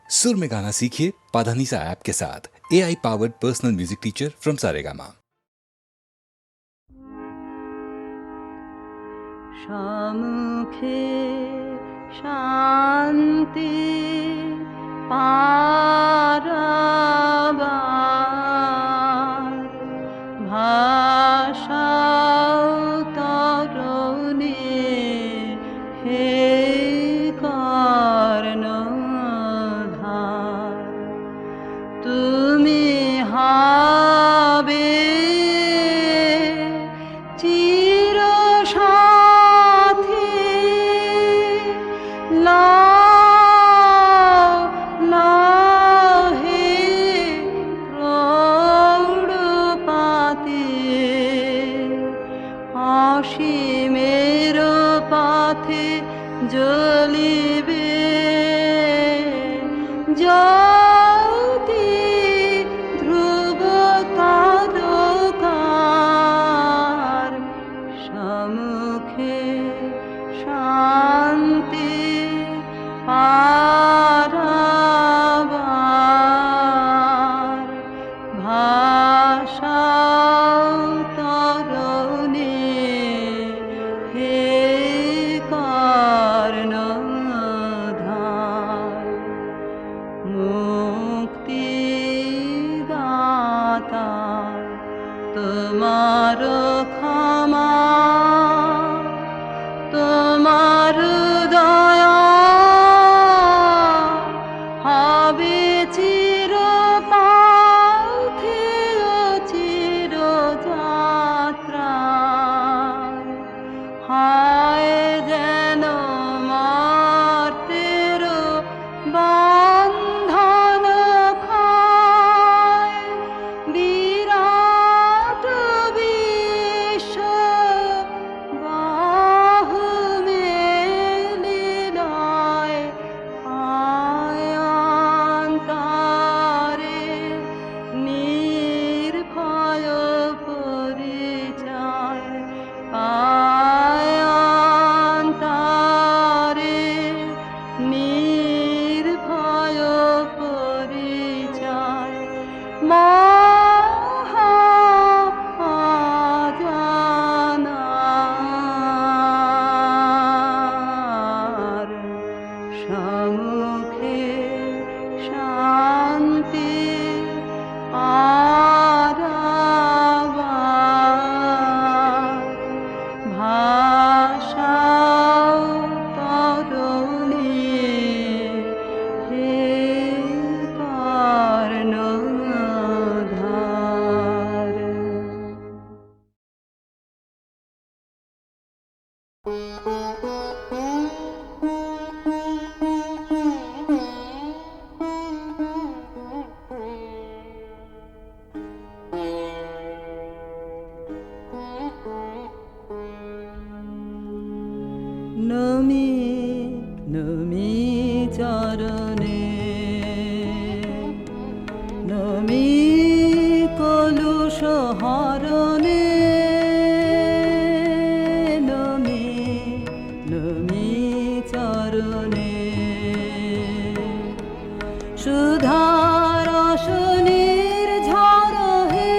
सुर में गाना सीखिए पाधानीसा ऐप के साथ। AI powered personal music teacher from Saregama. सम्मुखे शान्ति पारावार भाषाओ तरुणी हे कर्णधार তুমি হবে চির সাথী লাও লাও হে প্রৌঢ়পাতে অসীমের পথে জ্বলিবে জ্যোতি ধ্রুব তারকার সম্মুখে শান্তি পারাবার ভাষাও তরুণী হে কর্ণধার মুক্তিদাতা তোমার ক্ষমা তোমার দয়া হবে চির পথে ও চির যাত্রা হয় যেন মর্তের বন্ধন ক্ষয় বিরাট বিশ্ব বাহু মেলিলয় অন্তরে নির্ভয় পরিচয় অন্তরে নির্ভয় পরিচয় মহাজানার সম্মুখে শান্তি পারাবার ভাষাও তরুণী হে কর্ণধার নমি নমি চরণে নমি কলুষ হরণে নমি নমি চরণে সুধারসনের ঝড় হে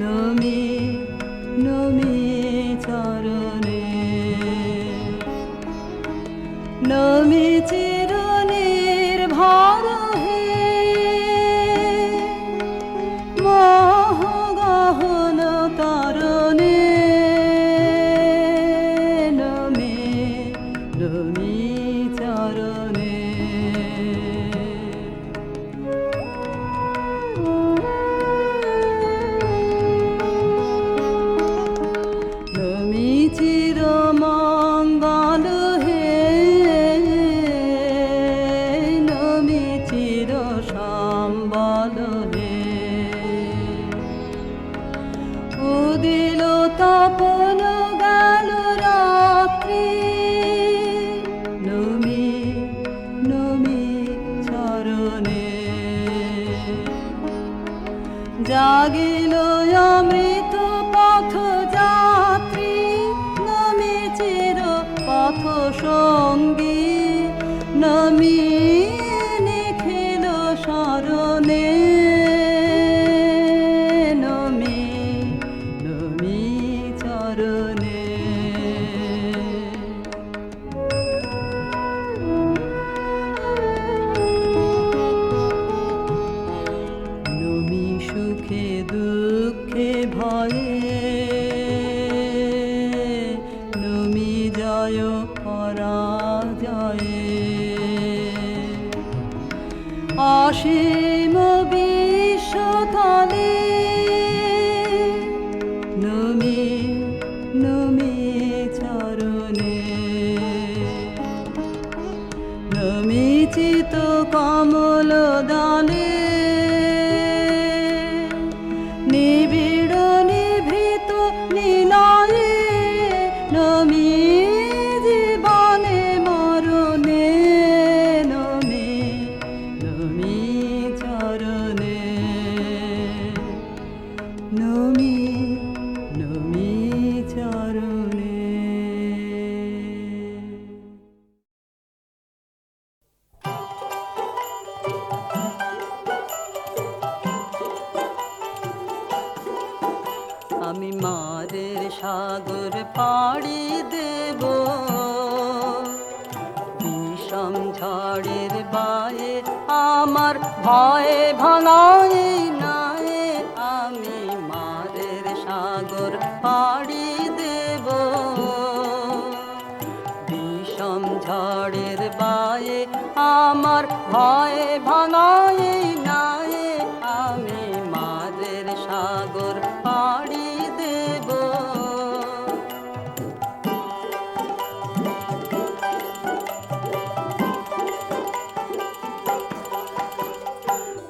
নমি নমি চরণে নমি চিরনির ভর হে মোহ গহন তরণে নমি নমি চরণে নমি চির মঙ্গল হে নমি চির সম্বল হে উদিল তপন গেল রাত্রি নমি নমি চরণে জাগিল অমৃত পথ যাত্রী নমি চির পথ সঙ্গী নমি নিখিল স্মরণে নমি নমি চরণে নমি সুখে দুঃখে ভয়ে নমি জয় পরাজয়ে অসীম বিশ্বতলে নমি নমি চরণে নমি চিত কমল দানে নিবিড় নিভৃত নিলয়ে নমি জীবনে মরণে নমি নমি চরণে নমি নমি চরণে আমি মাদের সাগর পাড়ি দেব বিষম ঝড়ের বায়ে আমার ভয়ে ভাঙায় নাই আমি মাদের সাগর পাড়ি দেব বিষম ঝড়ের বায়ে আমার ভয়ে ভাঙায় নাই আমি মাদের সাগর পাড়ি দেব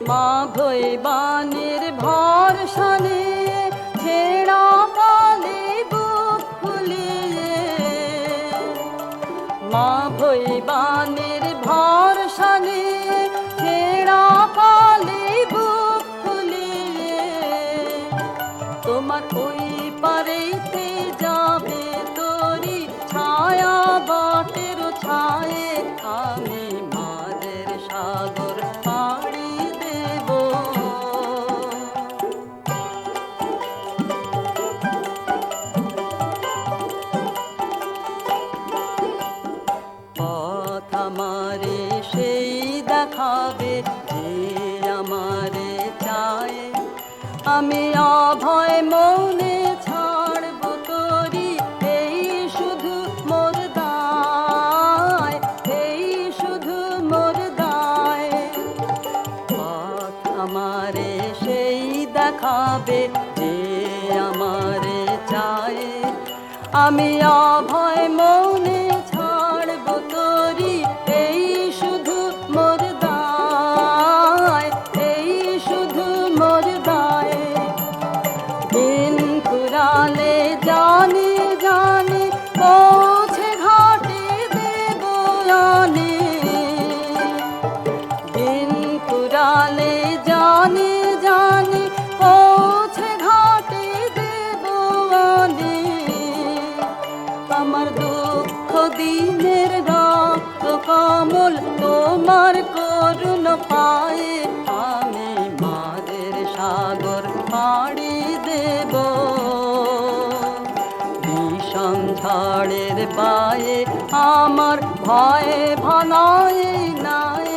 মা ভৈবানের ভরসা নিয়ে ছেঁড়া কালে বুক ফুলিয়ে মা ভৈবানের ভরসা নিয়ে ছেঁড়া কালে বুক ফুলিয়ে তোমার ওই পারেতে যাবে তোরি ছায়া বটের ছায়ে আমি মাদের সাগর পাড়ি দেব পথ আমারে সেই দেখাবে যে আমারে চায় আমি অভয় মৌনে ছাড়ব তোরি এই শুধু মোর দায় এই শুধু মোর দায় পথ আমারে সেই দেখাবে যে আমারে চায় আমি অভয় মৌনে ছাড়ব তোরি এই শুধু মোর দায় এই শুধু মোর দায় দিন ফুরালে জানি জানি পৌঁছে ঘাটে দেব আনে দিন ফুরালে জানি জানি পৌঁছে ঘাটে দেব আনে আমার দুঃখ দিনের রক্ত কমল তোমার করুণ পায়ে আমি মাদের সাগর পাড়ি দেব বিষম ঝড়ের পায়ে আমার ভয়ে ভাঙায় নাই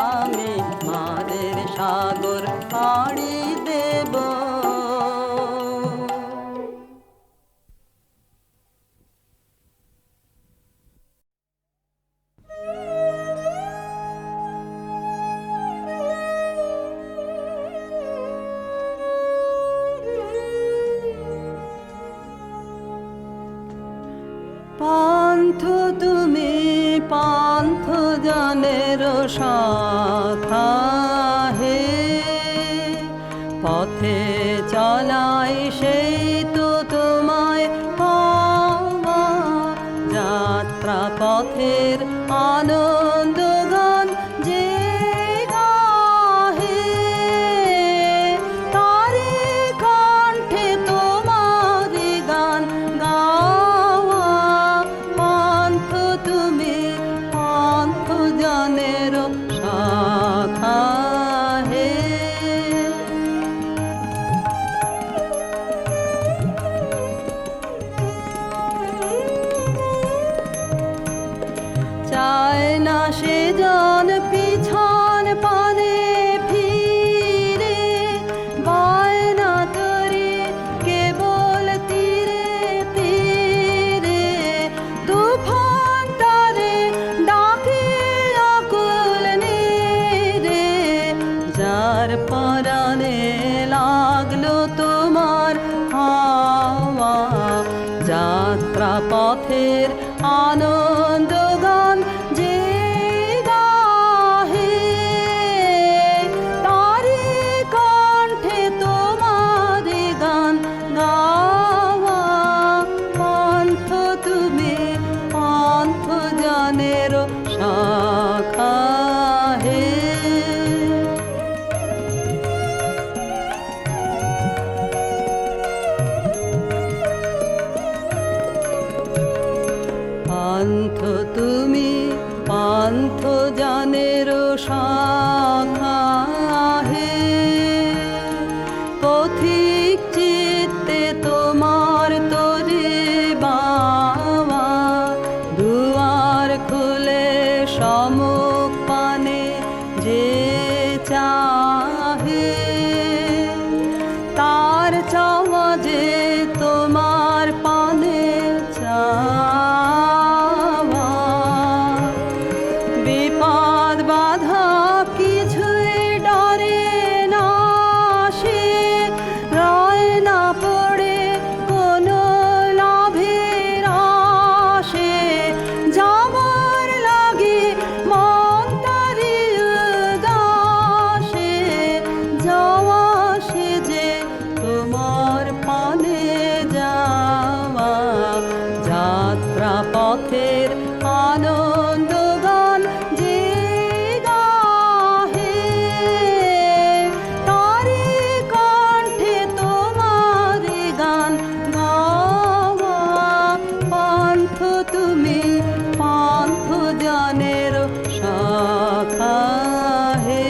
আমি মাদের সাগর পাড়ি দেব পান্থ তুমি পান্থ জানের শাখা হে পথে চলাই সেই তো তোমায় পাওয়া যাত্রা পথের আনন্দ গান যে গাহে তারে কণ্ঠে তোমার গান গাওয়া পান্থ তুমি পান্থ জান জানের শাখা হে। চায় না সে জন পিছন পানে ফিরে, বায়না করে কেবল তীরে তীরে, তুফান তারে ডাকে আকুল নীরে। যার পরাণে লাগলো তোমার হাওয়া, যাত্রা পথের আনন্দ গান যে গাহে, তারি কণ্ঠে তোমার গান গাওয়া। পন্থ তুমি পন্থ জানের শাখা হে। পান্থ তুমি পান্থ জানের শাখা হে। পথিক চিত্তে তোমার তরে বাবা, দুয়ার খুলে সম্মুখ পানে যে চাহে, তার চাওয়া যে তোমার পানে চাওয়া। বিপদ বাধা কিছুই ডরে না সে, রয় না পড়ে কোনো লাভের আশে। যাবার লাগে মন তারি উদাসে, যাওয়া সে যে তোমার পানে যাওয়া। যাত্রা পথের আনন্দ গান যে গাহে, তারি কণ্ঠে তোমার গান গাওয়া। পন্থ তুমি পন্থ জানের শাখা হে।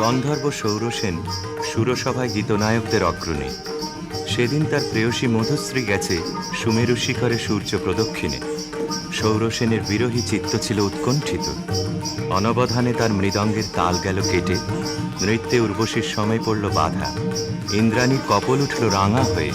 গন্ধর্ব সৌরসেন সুরসভায় গীতনায়কদের অগ্রণী। সেদিন তার প্রেয়সী মধুশ্রী গেছে সুমেরু শিখরে সূর্য প্রদক্ষিণে। সৌরসেনের বিরহী চিত্ত ছিল উৎকণ্ঠিত। অনবধানে তার মৃদঙ্গের তাল গেল কেটে, নৃত্যে উর্বশীর সময় পড়ল বাধা। ইন্দ্রাণীর কপল উঠল রাঙা হয়ে।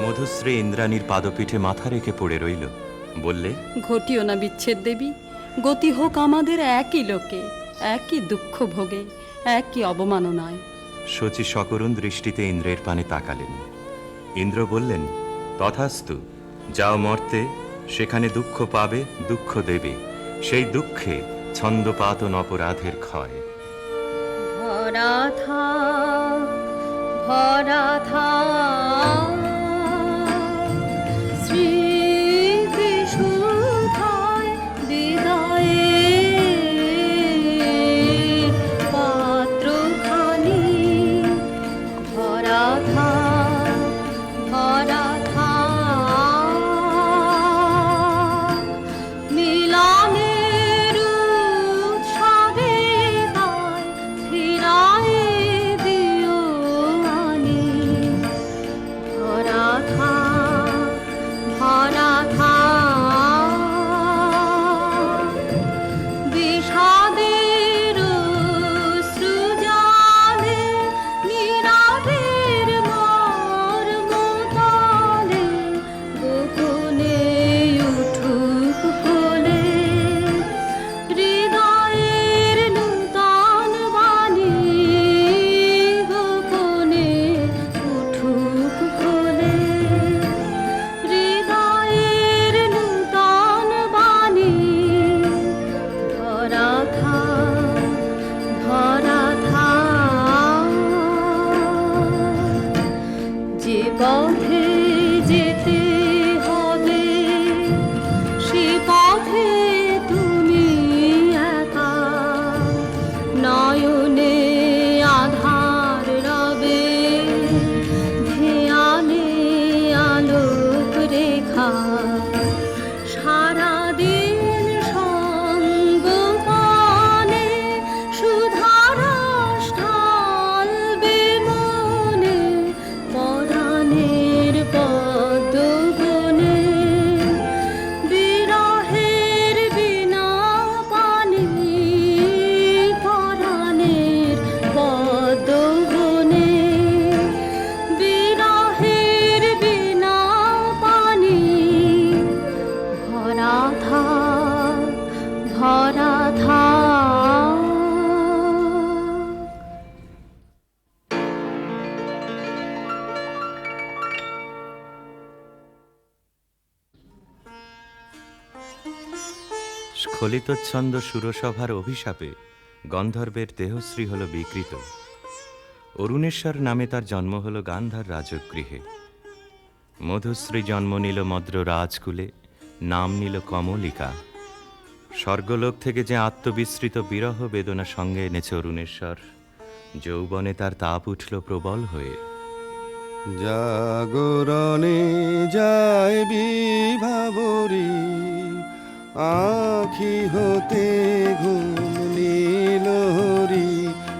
মধুশ্রী ইন্দ্রাণীর পাদপীঠে মাথা রেখে পড়ে রইল। বললে, ঘটিও না বিচ্ছেদ দেবী, গতি হোক আমাদের একই লোকে, একই দুঃখ ভোগে, একই অবমাননায়। শচী সকরুণ দৃষ্টিতে ইন্দ্রের পানে তাকালেন। ইন্দ্র বললেন, তথাস্তু, যাও মর্তে, সেখানে দুঃখ পাবে, দুঃখ দেবে। সেই দুঃখে ছন্দপাতন অপরাধের ক্ষয়। ভরা থা ভরা থা শ্রীকৃষ্ণায় হৃদয়ে পাত্রখানি। ভরা থা ভরা থা মিলনের উৎসবে তাই ফিরায়ে দিও আনি। স্খলিতচ্ছন্দ সুরসভার অভিশাপে গন্ধর্বের দেহশ্রী হল বিকৃত। অরুণেশ্বর নামে তার জন্ম হল গান্ধার রাজগৃহে। মধুশ্রী জন্ম নিল মদ্র রাজকুলে, নাম নিল কমলিকা। স্বর্গলোক থেকে যে আত্মবিস্মৃত বিরহ বেদনা সঙ্গে এনেছে অরুণেশ্বর, যৌবনে তার তাপ উঠল প্রবল হয়ে। জাগরণে যায় বিভাবরী, আখি হতে ঘুম নীল হরি,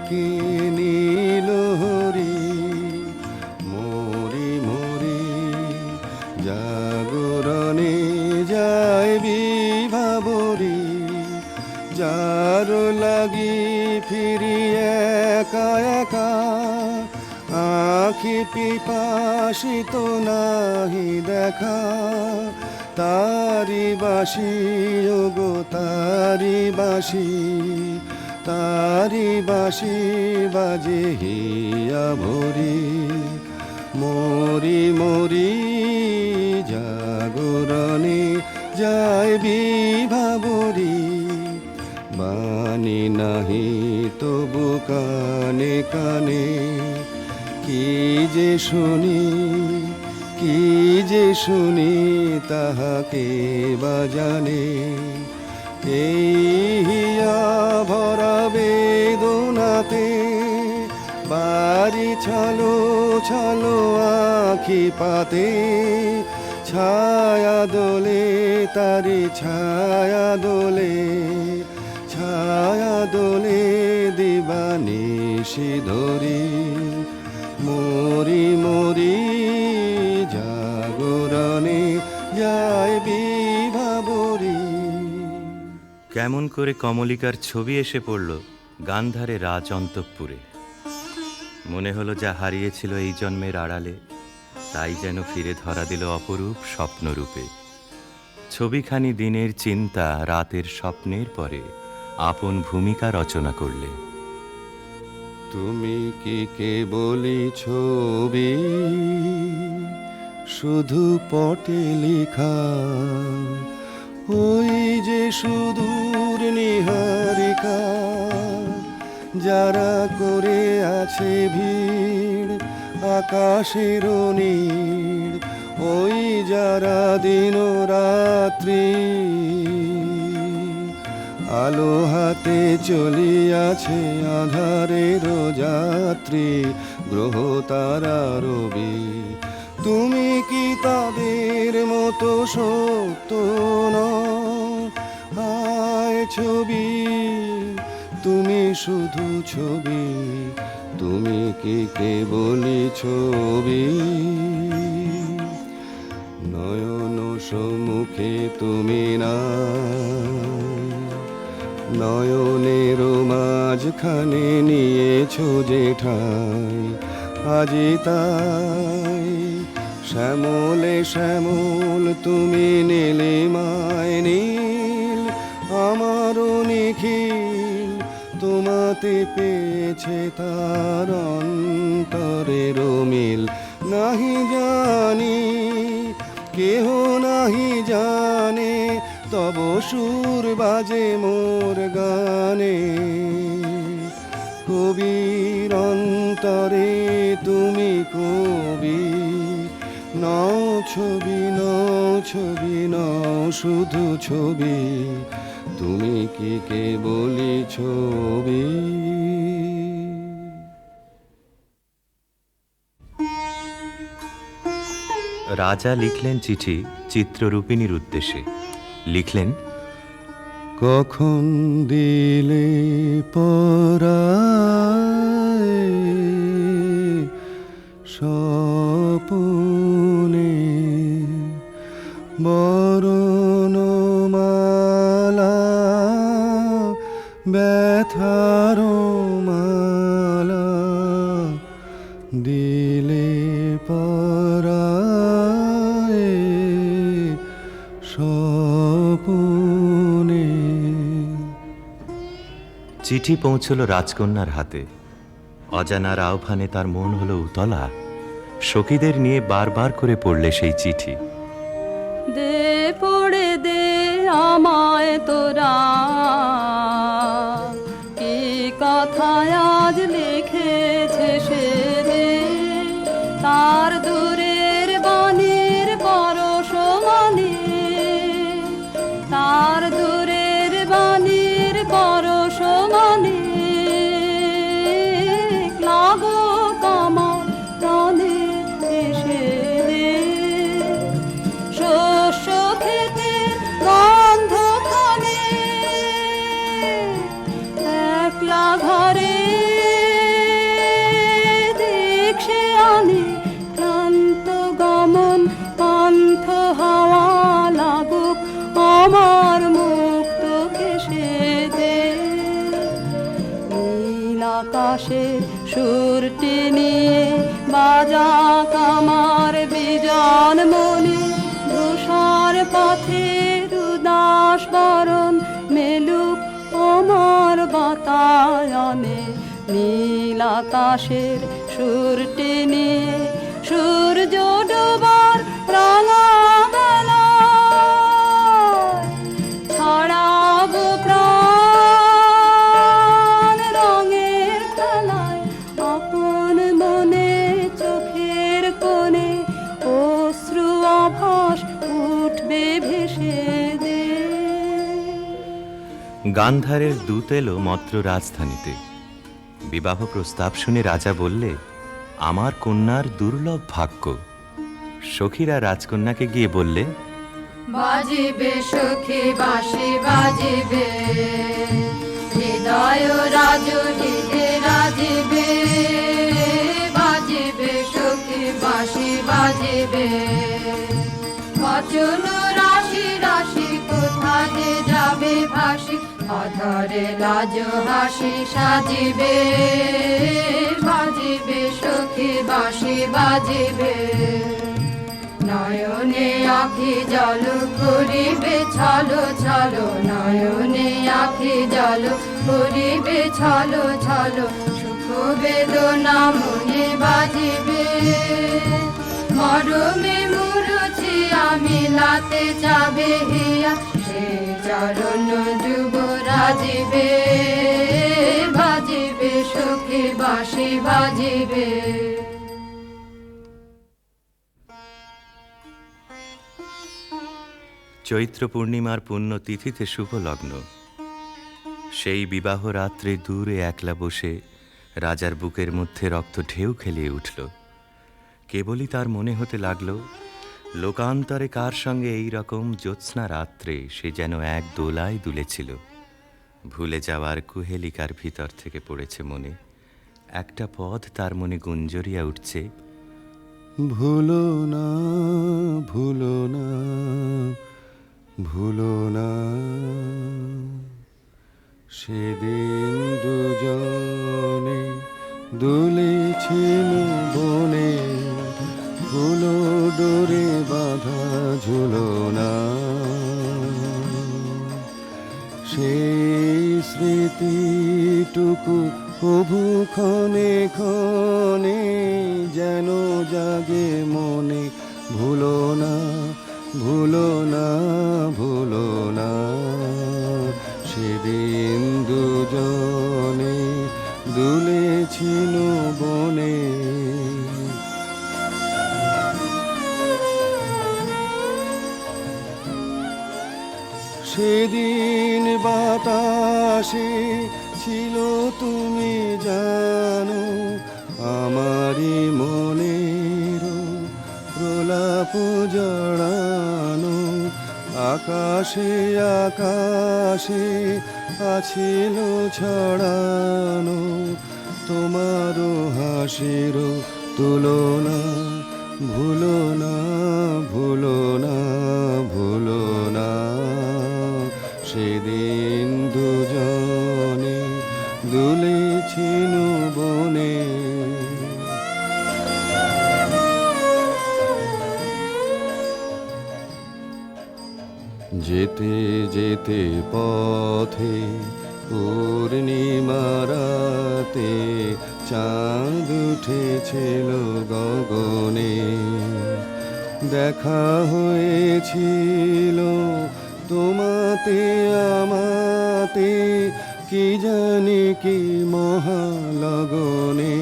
কি নীল হরি। মরি মরি জাগরণে যায় বিভাবরী, যার লাগি ফিরি একা একা, আখি পিপাসিত নাহি দেখা। তারি বাসি ওগো তারি বাসি, তারি বাসি বাজে হিয়া ভরি। মরি মরি জাগরণে যায় বিভাবরী, বাণী নাহি তবু কানে কানে। কি যে শুনি, কি যে শুনি, তাহাকে বা জানে। এই হিয়া ভরা বেদনাতে বাড়ি ছালো ছালো আখি পাতে। ছায়া দোলে তারি ছায়া দোলে, ছায়া দোলে দিবানিশি ধরি। মরি মরি জাগরণে যায় বিভাবরী। কেমন করে কমলিকার ছবি এসে পড়ল গান্ধারে রাজ অন্তঃপুরে। মনে হলো যা হারিয়েছিল এই জন্মের আড়ালে, তাই যেন ফিরে ধরা দিল অপরূপ স্বপ্নরূপে। ছবিখানি দিনের চিন্তা রাতের স্বপ্নের পরে আপন ভূমিকা রচনা করলে। তুমি কি কেবলই ছবি, শুধু পটে লেখা। ওই যে সুদূর নিহারিকা, যারা করে আছে ভিড় আকাশের নীড়। ওই যারা দিন রাত্রি আলো হাতে চলিয়াছে আধারের যাত্রী, গ্রহ তারা রবি। তুমি কি তাদের মতো সত্য নও? হায় ছবি, তুমি শুধু ছবি, তুমি কি কেবলই ছবি। নয়ন সম্মুখে তুমি না, নয়নের মাঝখানে নিয়েছো যে ঠাই। আজি তাই শ্যামলে শ্যামল তুমি নীলিমায় নীল, আমারও নিখিল তোমাতে পেয়েছে তার অন্তরের মিল। নাহি জানি কেহ নাহি জানে, তব সুর বাজে মোর গানে। কবির অন্তরে তুমি কবি, নও ছবি নও ছবি নও শুধু ছবি, তুমি কি কেবলই ছবি। রাজা লিখলেন চিঠি চিত্ররূপিণীর উদ্দেশ্যে। লিখলেন, কখন দিলে পরায় স্বপনে বরণমালা, ব্যথার মালা দিলে পরায় স্বপনে। চিঠি পৌঁছল রাজকন্যার হাতে। অজানার আহ্বানে তার মন হলো উতলা। সখীদের নিয়ে বারবার করে পড়লে সেই চিঠি। দে পড়ে দে আমায় তোরা, কি কথায় আজ লিখেছে সে যে, তার দূরের বাণীর পরশ মানে, তার দূরের বাণীর পরশ মানে, লাগুক আমার প্রাণে এসে দে। শস্য খেতে গন্ধ খানে, একলা ঘরে দেখছে আনে, ক্লান্ত গমন পান্থ হাওয়া লাগুক আমার মুক্ত কেশে দে। নীল আকাশে সুরটি নিয়ে বাজাক আমার বিজন মনে, ধূসর পথের উদাস বরণ মেলুক আমার বাতায়নে। নীল আকাশের সুরটি নিয়ে সূর্য ডোবার রাঙা বেলায় ছড়াবো প্রাণ রঙের খেলায়, আপন মনে চোখের কোণে অশ্রু আভাস উঠবে ভেসে দে। গান্ধারের দূত এলো মদ্র রাজধানীতে। বিবাহ প্রস্তাব শুনে রাজা বললে, আমার কন্যার দুর্লভ ভাগ্য। সখীরা রাজকন্যাকে গিয়ে বললে, বাজিবে সখী বাঁশি বাজিবে, হৃদয় রাজনীতে রাজিবে। বাজিবে সখী বাঁশি বাজিবে, বচন রাশি রাশি কোথা যে যাবে ভাসি, অধরে লাজ হাসি সাজিবে। বাজিবে সখী বাঁশি বাজিবে, নয়নে আখি জল করিবে ছলো ছলো, নয়নে আখি জল করিবে ছলো ছলো। সুখ বেদনা মনে বাজিবে, মরমে মুরুছি আমি লাতে চাবে হিয়া, সে চরণ যুব রাজিবে। বাজিবে সখী বাঁশি বাজিবে। চৈত্র পূর্ণিমার পুণ্য তিথিতে শুভ লগ্ন। সেই বিবাহ রাত্রে দূরে একলা বসে রাজার বুকের মধ্যে রক্ত ঢেউ খেলিয়ে উঠল। কেবলই তার মনে হতে লাগল, লোকান্তরে কার সঙ্গে এই রকম জ্যোৎস্না রাত্রে সে যেন এক দোলায় দুলেছিল। ভুলে যাওয়ার কুহেলিকার ভিতর থেকে পড়েছে মনে, একটা পদ তার মনে গুঞ্জরিয়া উঠছে, ভুলো না ভুলো না ভুলো না, সেদিন দুজনে দুলেছিল বনে, ফুলো ডোরে বাঁধা ঝুলো না। সেই স্মৃতিটুকু কভু ক্ষণে ক্ষণে যেন জাগে মনে, ভুলো না ভুলো না ভুলো না, সেদিন দুজনে দুলেছিল বনে। সেদিন বাতাসে ছিল তুমি জানো, আমারই মনের প্রলাপ জড়ানো। আকাশে আকাশে আছিল ছড়ানো, তোমারও হাসির তুলনা। ভুলো না ভুলো না ভুলো না, সেদিন দুজনে দুলেছিল বনে। যেতে যেতে পথে পূর্ণিমা রাতে চাঁদ উঠেছিল গগনে। দেখা হয়েছিল তোমাতে আমাতে কি জানি কি মহালগনে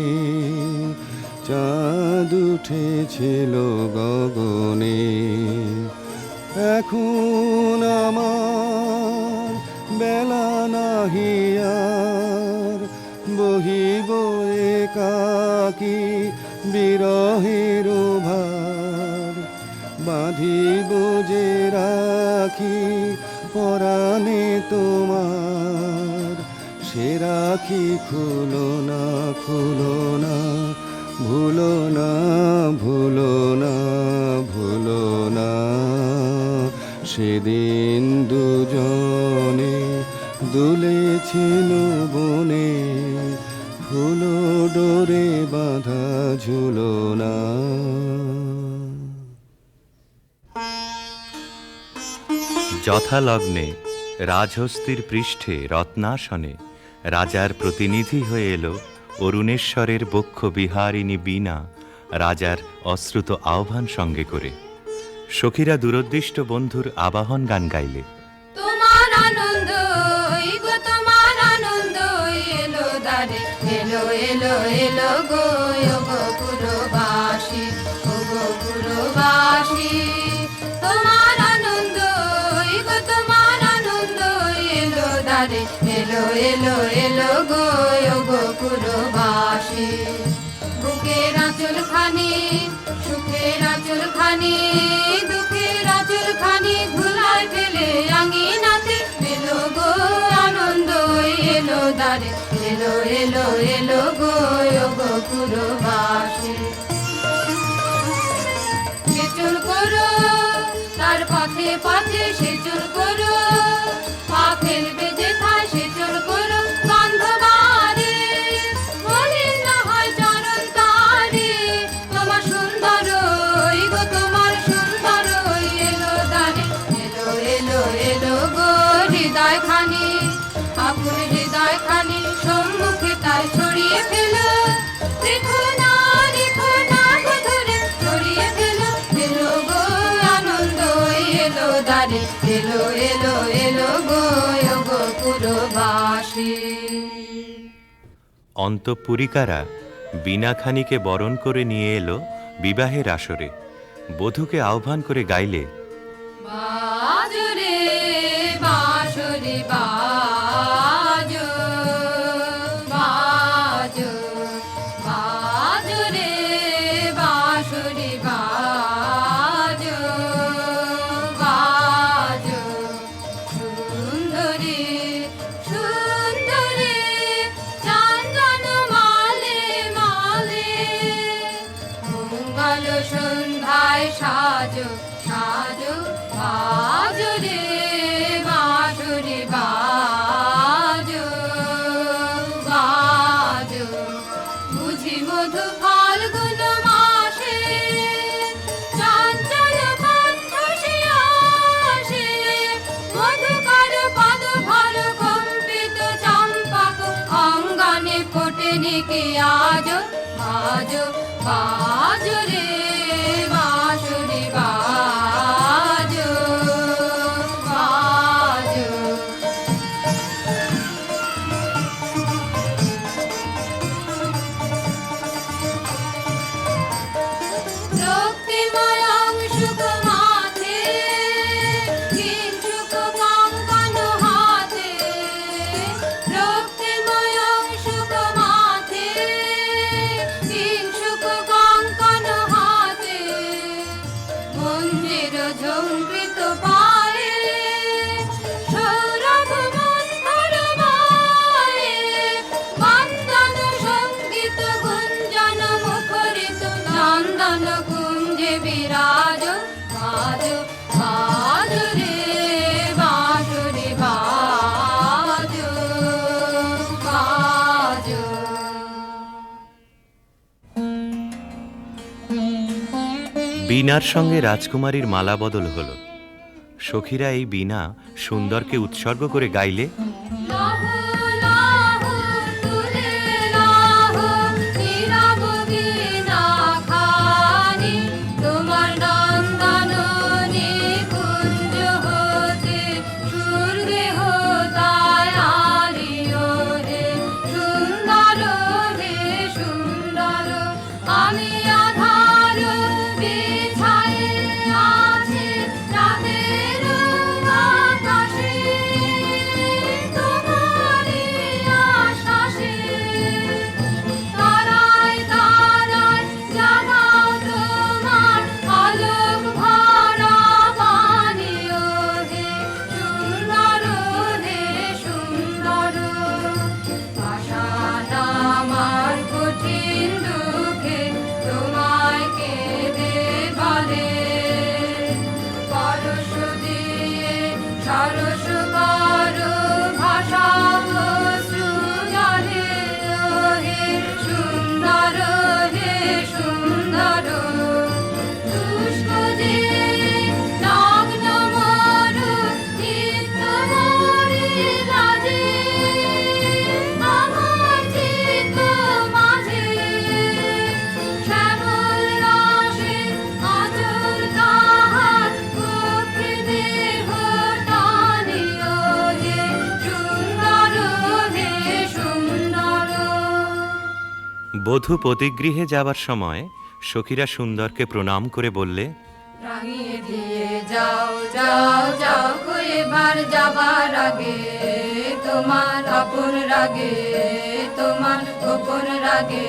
চাঁদ উঠেছিল গগনে। এখন আমার বেলা নাহি আর, বহিব একাকী বিরহের ভার। বাঁধিব যে রাখি পরাণে তোমার, সে রাখি খুলো না খুলো না, ভুলো না ভুলো না ভুলো না। সেদিন দুজনে দুলেছিল বনে, ফুলো ডোরে বাঁধা ঝুলো না। যথালগ্নে রাজহস্তির পৃষ্ঠে রত্নাসনে রাজার প্রতিনিধি হয়ে এলো অরুণেশ্বরের বক্ষ বিহারিণী বীণা, রাজার অশ্রুত আহ্বান সঙ্গে করে। সখীরা দূরদৃষ্ট বন্ধুর আবাহন গান গাইলে। তোমার আনন্দ গো, তোমার আনন্দ এলো দ্বারে, এলো এলো এলো গো পুরবাসী, ও গো পুরবাসী। তোমার আনন্দ গো, তোমার আনন্দ এলো দ্বারে, এলো এলো এলো গো পুরবাসী। বুকের আঁচল খানি, সুখের আঁচল খানি, দুঃখের আঁচল খানি ধুলায় ফেলে আঙিনাতে এলো গো আনন্দ এলো দ্বারে, এলো এলো এলো গো পুরবাসী। সেচন করো তার পথে পথে, সেচন করো পা ফেলবে যেথায়, সেচন করো গন্ধবারে মলিন না হয় চরণ তারে। তোমার সুন্দর গো, তোমার সুন্দর এলো দ্বারে, এলো এলো এলো গো হৃদয় খানি, আপন হৃদয় খানি সম্মুখে তাই ছড়িয়ে ফেলো। দেখো না গো ধরে ছড়িয়ে ফেলো, এলো গো আনন্দ এলো দ্বারে, এলো এলো এলো গো পুরবাসী। অন্তঃপুরিকারা বীণাখানিকে বরণ করে নিয়ে এলো বিবাহের আসরে। বধূকে আহ্বান করে গাইলে। বাজো রে বাঁশরি বাজো, বাজো বাজো রে বাঁশরি বাজো, বাজো সুন্দরী সুন্দরী চন্দন মালে মালে, মঙ্গল সন্ধ্যায় সাজো সাজো, বাজো রে বাঁশরি বাজো, বাজো বুঝি মধু ফাল্গুন মাসে চঞ্চল কণ্ঠ সে আসে, মধুকর পদ ভর কম্পিত চম্পক অঙ্গনে ফোটেনি কি আজো, আজো বাজো রে বাঁশরি বাজো, বাজো। রক্তিময় অংশুক মাথে, কিঞ্চুক কঙ্কণ হাতে, রক্তিময় অংশুক মাথে, কিঞ্চুক কঙ্কণ হাতে, মঞ্জির ঝঙ্কৃত পায়ে, সৌরভ মন্থর মায়ে, বন্দন সঙ্গীত গুঞ্জন মুখরিত নন্দন কুঞ্জে বিরাজ, বাজো বাজো রে বাঁশরি বাজো, বাজো। বীণার সঙ্গে রাজকুমারীর মালা বদল হলো। সখীরা এই বীণা সুন্দরকে উৎসর্গ করে গাইলে। লাহো লাহো তুলে লাহো নীরব বীণা খানি, তোমার নন্দন নিকুঞ্জ হতে বধূ পতিগৃহে যাবার সময় সখীরা সুন্দরকে প্রণাম করে বললে, রাঙিয়ে দিয়ে যাও যাও যাও গো এবার যাবার আগে, তোমার আপন রাগে তোমার গোপন রাগে,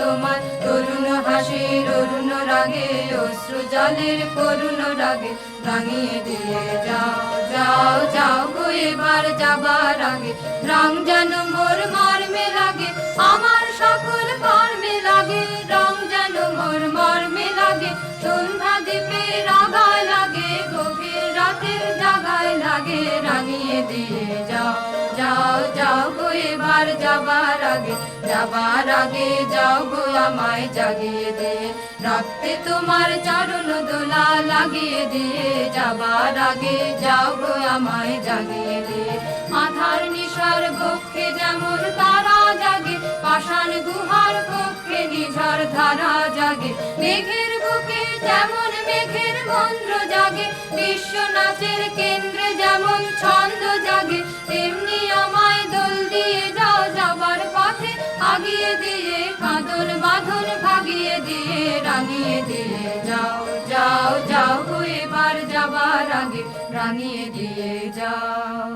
তোমার তরুণ হাসির অরুণ রাগে অশ্রু জলের করুণ রাগে, রাঙিয়ে দিয়ে যাও যাও যাও গো এবার যাবার আগে, রং যেন মোর মর্মে লাগে আমার সকল কর্মে লাগে, রং যেন মোর মর্মে লাগে সন্ধ্যা দ্বীপে রাগায় লাগে, গভীর রাতের জাগায় লাগে, রাঙিয়ে দিয়ে যাও যাও যাও গো এবার যাবার আগে, যাবার আগে যাও গো আমায় জাগিয়ে দিয়ে, রক্তে তোমার চরণ দোলা লাগিয়ে দিয়ে, যাবার আগে যাও গো আমায় জাগিয়ে দিয়ে, আধার নিশার বক্ষে যেমন তারা জাগে, পাষাণ গুহার কক্ষে নিঝড় ধারা জাগে, মেঘের বুকে যেমন মেঘের মন্ত্র জাগে, বিশ্ব নাচের কেন্দ্রে যেমন ছন্দ জাগে, তেমনি আমায় দোল দিয়ে যাও যাবার পথে আগিয়ে দিয়ে, কাঁদন বাঁধন ভাগিয়ে দিয়ে, রাঙিয়ে দিয়ে যাও যাও যাও গো এবার যাবার আগে, রাঙিয়ে দিয়ে যাও।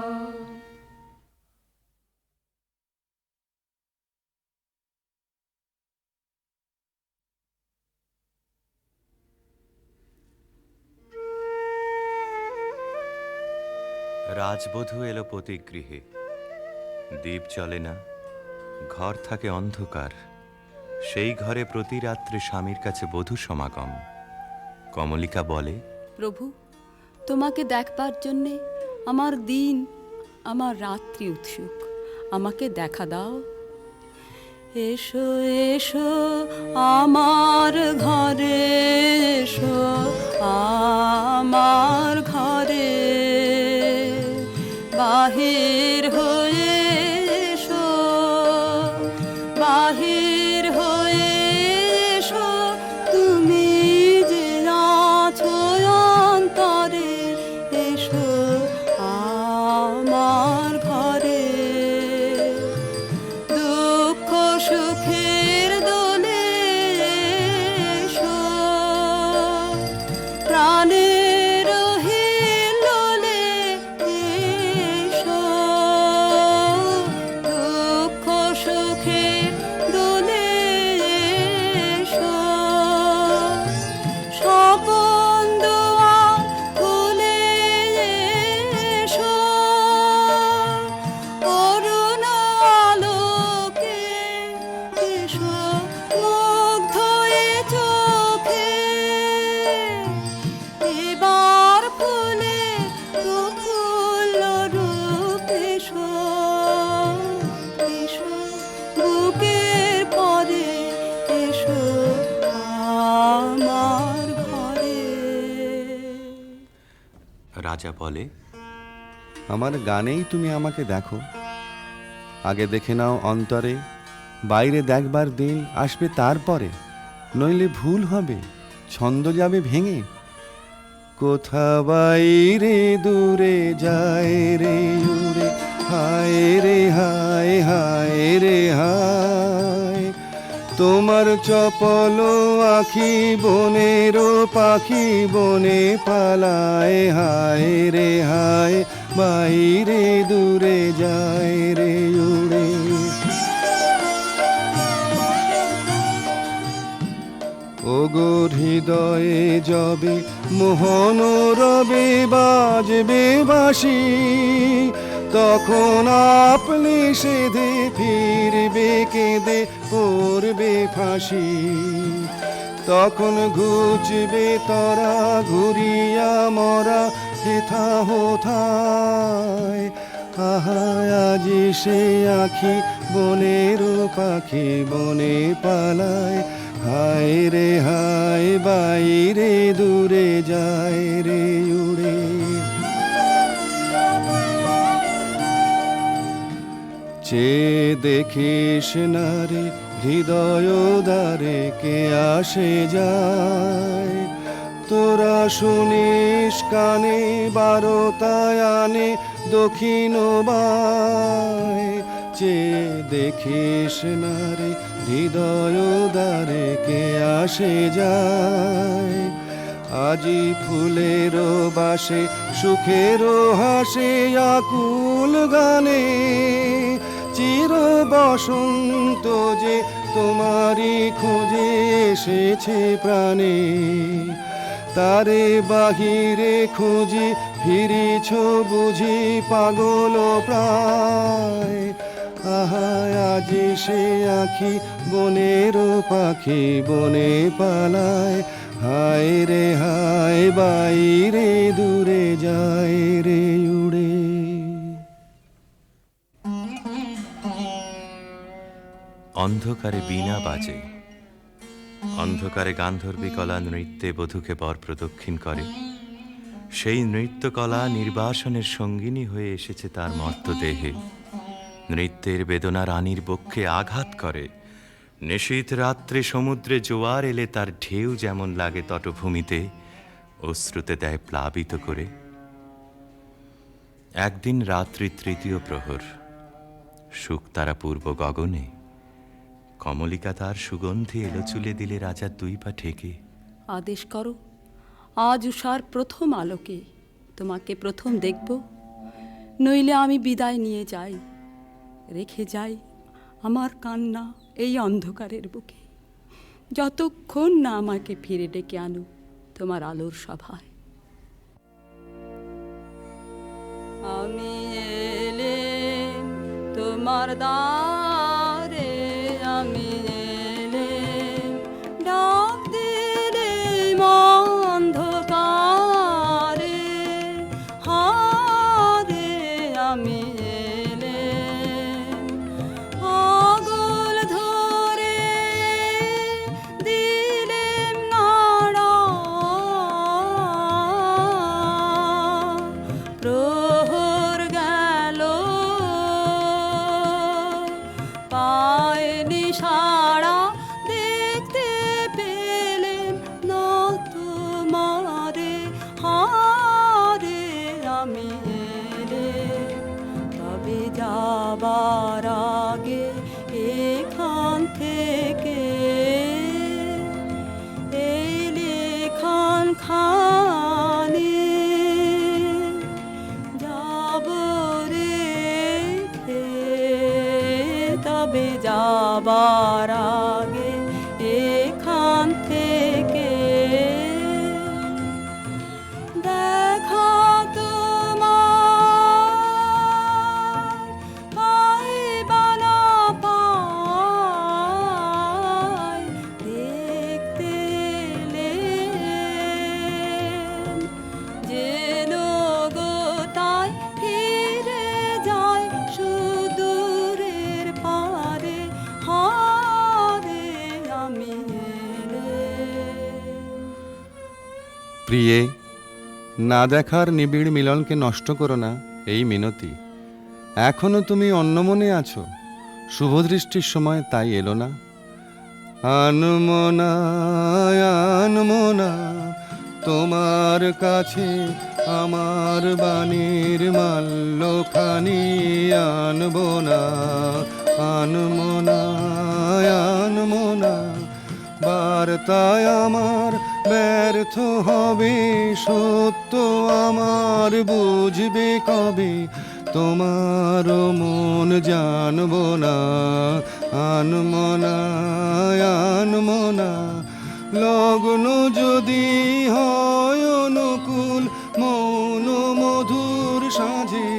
রাজবধূ এলো পতিগৃহে, দীপ জ্বলে না, ঘর থাকে অন্ধকার, সেই ঘরে প্রতি রাত্রে স্বামীর কাছে বধূ সমাগম। কমলিকা বলে, প্রভু, তোমাকে দেখবার জন্যে আমার দিন আমার রাত্রি উৎসুক, আমাকে দেখা দাও। এসো এসো আমার ঘরে, এসো আমার ঘরে, বাহির হয়ে এসো, বাহির হয়ে এসো, তুমি যে আছো অন্তরে, এসো আমার ঘরে, দুঃখ সুখের দোলে এসো, প্রাণের হিল্লোলে এসো, দুঃখ সুখের দোলে এসো, সকল দুয়ার খুলে এসো, করুণ আলোকে এসো, মুগ্ধ এ চোখে, এবার ফুলে প্রফুল্ল রূপ এসো, এসো বুকের পরে, এসো আমার ঘরে। রাজা বলে, আমার গানেই তুমি আমাকে দেখো, আগে দেখে নাও অন্তরে, বাইরে দেখবার দিন আসবে তারপরে, নইলে ভুল হবে, ছন্দ যাবে ভেঙে। কোথা বাইরে দূরে যায় রে উড়ে, হায় রে হায়, হায় রে হায়, তোমার চপল আখি বনের পাখি বনে পালায়, হায় রে হায়, বাইরে দূরে যায় রে উড়ে। ওগো হৃদয়ে যবে মোহন রবে বাজবে বাঁশি, তখন আপনি সেধে ফিরবে কেঁদে পড়বে ফাঁসি, তখন ঘুচবে তরা ঘুরিয়া মরা হেথা হোথায়, আহা আজি সে আখি বনের পাখি বনে পালায়, হায় রে হায়, বাইরে দূরে যায় রে উড়ে। চেয়ে দেখিস না রে হৃদয় দ্বারে কে আসে যায়, তোরা শুনিস কানে বারোটায় আনে দক্ষিণ বায়, চেয়ে দেখিস না রে হৃদয় দ্বারে কে আসে যায়। আজি ফুলের বাসে সুখের হাসে আকুল গানে, চির বসন্ত যে তোমারই খোঁজে এসেছে প্রাণে। তারে বাহিরে খুঁজি ফিরিছ বুঝি পাগল প্রায়। আহা আজি সে আখি বনের পাখি বনে পালায়। হায় রে হায় বাইরে দূরে যায় রে উড়ে। অন্ধকারে বীণা বাজে, অন্ধকারে গান্ধর্বী কলা নৃত্যে বধূকে বর প্রদক্ষিণ করে। সেই নৃত্যকলা নির্বাসনের সঙ্গিনী হয়ে এসেছে তার মর্ত দেহে। নৃত্যের বেদনা রানীর বক্ষে আঘাত করে। নিশীথ রাত্রে সমুদ্রে জোয়ার এলে তার ঢেউ যেমন লাগে তটভূমিতে, অশ্রুতে দেয় প্লাবিত করে। একদিন রাত্রি তৃতীয় প্রহর, শুকতারা পূর্ব গগনে, কমলিকা তার সুগন্ধি এলো চুলে দিলে রাজার দুই পা ঠেকে। আদেশ করো, আজ উষার প্রথম আলোকে তোমাকে প্রথম দেখব, নইলে আমি বিদায় নিয়ে যাই, রেখে যাই আমার কান্না এই অন্ধকারের বুকে, যতক্ষণ না আমাকে ফিরে ডেকে আনো তোমার আলোর সভায়। আমি এলেম তোমার দ্বারে, আমি এলেম ডাক দিলেম অন্ধকারে, হারে আমি এলেম পাগল ধরে দিলেম নাড়া, প্রহর গেল পায়নি সাড়া, দেখতে পেলেম না তোমারে, হারে আমি এলেম তবে যাবার আগে এখান থেকে এই লেখান খানি যাব রেখে, তবে যাবার আগে এখান থেকে দেখা তোমার পাইবা না পাই, দেখতে এলেম যেন গো তাই ফিরে যায় সুদূরের পারে, হারে আমি এলেম। প্রিয়ে, না দেখার নিবিড় মিলনকে নষ্ট করো না এই মিনতি। এখনো তুমি অন্যমনে আছো, শুভদৃষ্টির সময় তাই এলো না। আনমনা আনমনা তোমার কাছে আমার বাণীর মাল্যখানি আনবো না। আনমনা আনমনা বার্তায় আমার ব্যর্থ হবে, সত্য আমার বুঝবে কবে, তোমার মন জানবো না। আনমনা আনমনা লগ্ন যদি হয় অনুকূল মৌন মধুর সাঁঝে,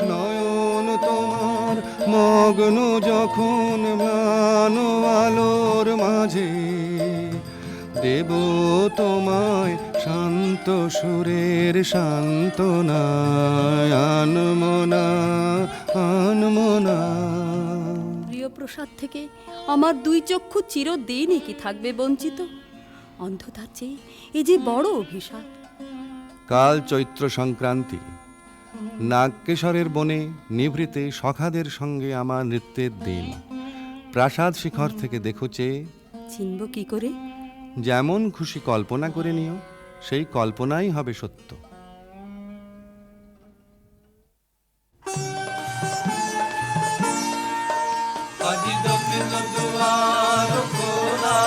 নয়ন তোমার মগ্ন যখন ম্লান আলোর মাঝে, দেব তোমায় শান্ত সুরের সান্ত্বনা। আনমনা আনমনা। প্রিয় প্রসাদ থেকে আমার দুই চক্ষু চিরদিনই কি থাকবে বঞ্চিত? অন্ধতার চেয়ে এ যে বড় অভিশাপ। কাল চৈত্র সংক্রান্তি, নাগকেশরের বনে নিভৃতে সখাদের সঙ্গে আমার নৃত্যের দিন। প্রাসাদ শিখর থেকে দেখো চেয়ে, চিনব কি করে? যেমন খুশি কল্পনা করে নিও, সেই কল্পনাই হবে সত্য। আজি দক্ষিণ দুয়ার খোলা,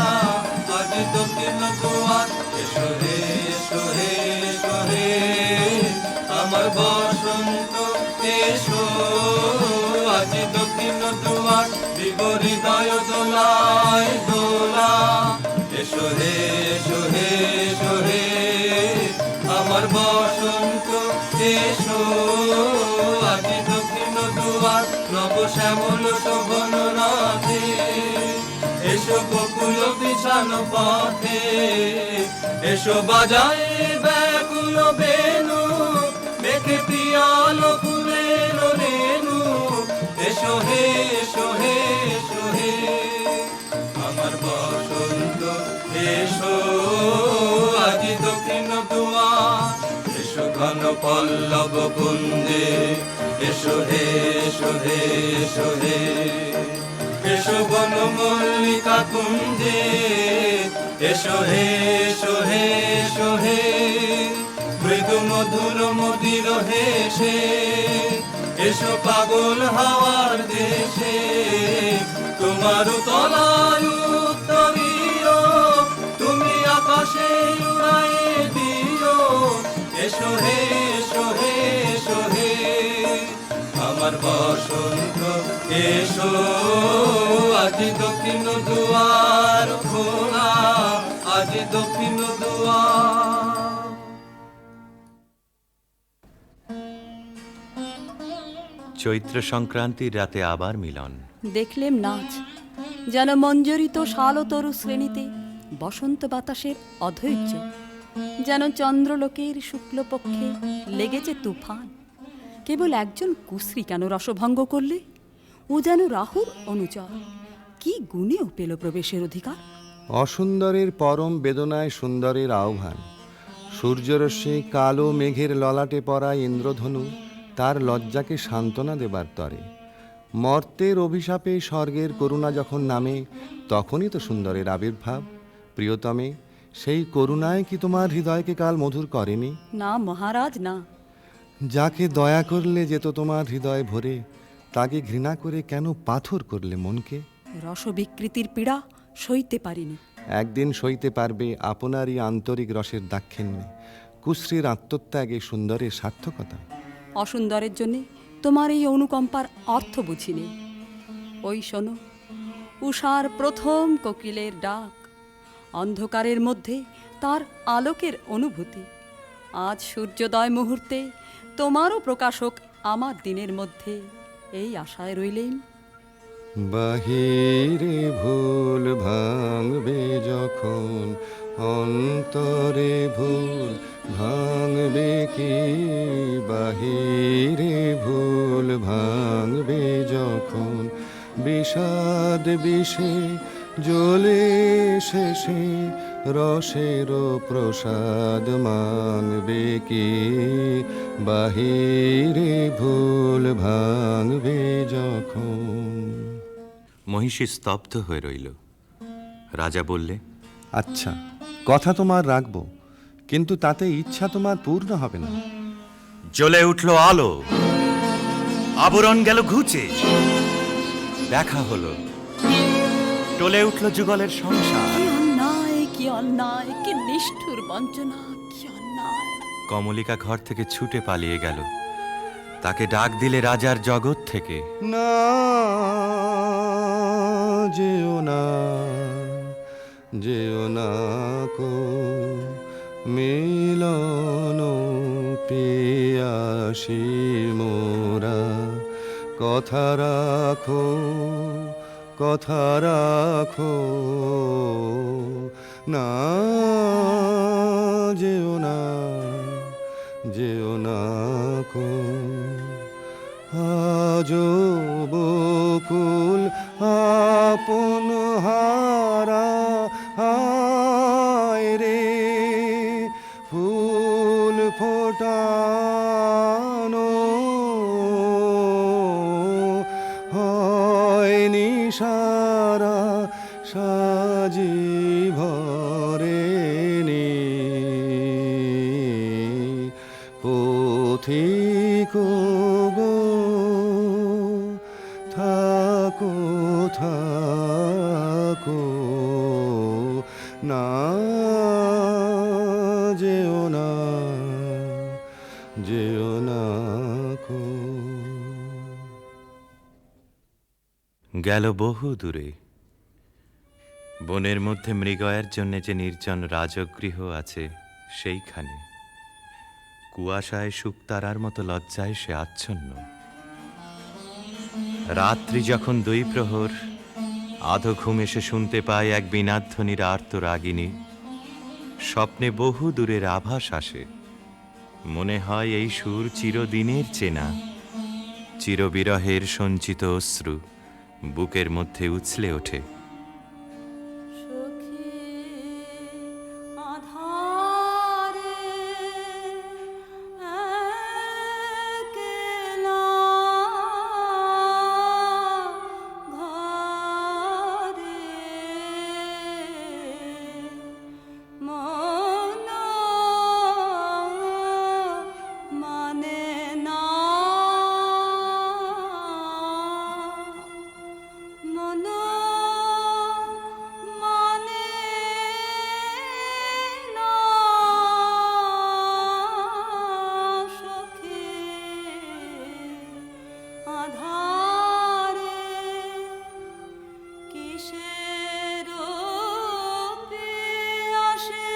আজি দক্ষিণ দুয়ার। এসো হে এসো হে এসো হে আমার বসন্ত এসো, আজি দক্ষিণ দুয়ার দিব হৃদয় দোলায় দোলা। এসো হে এসো হে এসো হে আমার বসন্ত এসো, আজি দক্ষিণ দুয়ার নব শ্যামল শোভন রাধে। এসো বকুল বিছানো পথে, এসো বাজায় ব্যাকুল বেনু, মেঘে পিয়ালো ফুলের রেণু। এসো হে এসো হে এসো হে আমার বসন্ত এসো, আজি দক্ষিণ দুয়ার। এসো ঘন পল্লব কুঞ্জে, এসো হে এসো হে এসো হে এসো বন মল্লিকা কুঞ্জে। এসো হে এসো হে এসো হে মৃদু মধুর মদির হেসে। এসো পাগল হাওয়ার দেশে, তোমার তলায় উত্তরীয়, তুমি আকাশে উড়ায়ে দিও। এসো হে এসো হে এসো হে আমার বসন্ত এসো, আজি দক্ষিণ দুয়ার খোলা, আজি দক্ষিণ দুয়ার। চৈত্র সংক্রান্তির রাতে আবার মিলন। দেখলেম নাচ, যেন মঞ্জরিত শালতরু শ্রেণীতে বসন্ত বাতাসের অধৈর্য, যেন চন্দ্রলোকের শুক্লপক্ষে লেগেছে তুফান। কেবল একজন কুশ্রী কেন রসভঙ্গ করলে? ও যেন রাহুর অনুচর, কি গুণেও পেল প্রবেশের অধিকার। অসুন্দরের পরম বেদনায় সুন্দরের আহ্বান। সূর্যরশ্মি কালো মেঘের ললাটে পড়া ইন্দ্রধনু তার লজ্জাকে সান্ত্বনা দেবার তরে। মর্তের অভিশাপে স্বর্গের করুণা যখন নামে, তখনই তো সুন্দরের আবির্ভাব। প্রিয়তমে, সেই করুণায় কি তোমার হৃদয়কে কাল মধুর করেনি? না মহারাজ না। যাকে দয়া করলে যেত তোমার হৃদয় ভরে, তাকে ঘৃণা করে কেন পাথর করলে মনকে? রসবিকৃতির পীড়া সইতে পারিনি। একদিন সইতে পারবে আপনারই আন্তরিক রসের দাক্ষিণ্যে, কুশ্রীর আত্মত্যাগে সুন্দরের সার্থকতা। অসুন্দরের জন্যে তোমার এই অনুকম্পার অর্থ বুঝিনি। ওই শোনো, উষার প্রথম কোকিলের ডাক, অন্ধকারের মধ্যে তার আলোকের অনুভূতি। আজ সূর্যোদয় মুহূর্তে তোমারও প্রকাশক আমার দিনের মধ্যে, এই আশায় রইলেন। বাহিরে ভুল ভাঙবে যখন, অন্তরে ভুল ভাঙবে কি? বাহিরে ভুল ভাঙবে যখন, বিষাদ বিষে জ্বলে শেষে রসের প্রসাদ মানবে কি? বাহিরে ভুল ভাঙবে যখন। মহিষী স্তব্ধ হয়ে রইল। রাজা বললে, আচ্ছা, কথা তোমার রাখবো, কিন্তু তাতে ইচ্ছা তোমার পূর্ণ হবে না। জ্বলে উঠল আলো, আবরণ গেল ঘুচে, দেখা হলো, টলে উঠল যুগলের সংসার। কি অন্যায়, কি অন্যায়, কি নিষ্ঠুর বঞ্চনা, কি অন্যায়। কমলিকা ঘর থেকে ছুটে পালিয়ে গেল। তাকে ডাক দিলে রাজার জগৎ থেকে। না যেও না, যেও না কো মিলন পিয়াসী মোরা। কথা রাখো, কথা রাখো, না যেও না, যেও না কো। আজো বকুল আপন হারা, হায় রে ফুল ফোটানো হয়নি সারা, সাজি ভরেনি পথিক গো, থাকো থাকো, না যেও না, যেও না কো। গেল বহু দূরে, বনের মধ্যে মৃগয়ার জন্য যে নির্জন রাজগৃহ আছে সেইখানে কুয়াশায় শুকতারার মতো লজ্জায় সে আচ্ছন্ন। রাত্রি যখন 2 প্রহর, আধো ঘুম এসে শুনতে পায় এক বীণাধ্বনির আর্ত রাগিনী। স্বপ্নে বহু দূরের আভাস আসে, মনে হয় এই সুর চিরদিনের চেনা। চিরবিরহের সঞ্চিত অশ্রু বুকের মধ্যে উছলে ওঠে। সখী আধারে একলা ঘরে মন মানে না, মন মানে না সখী আধারে কিসের আসে,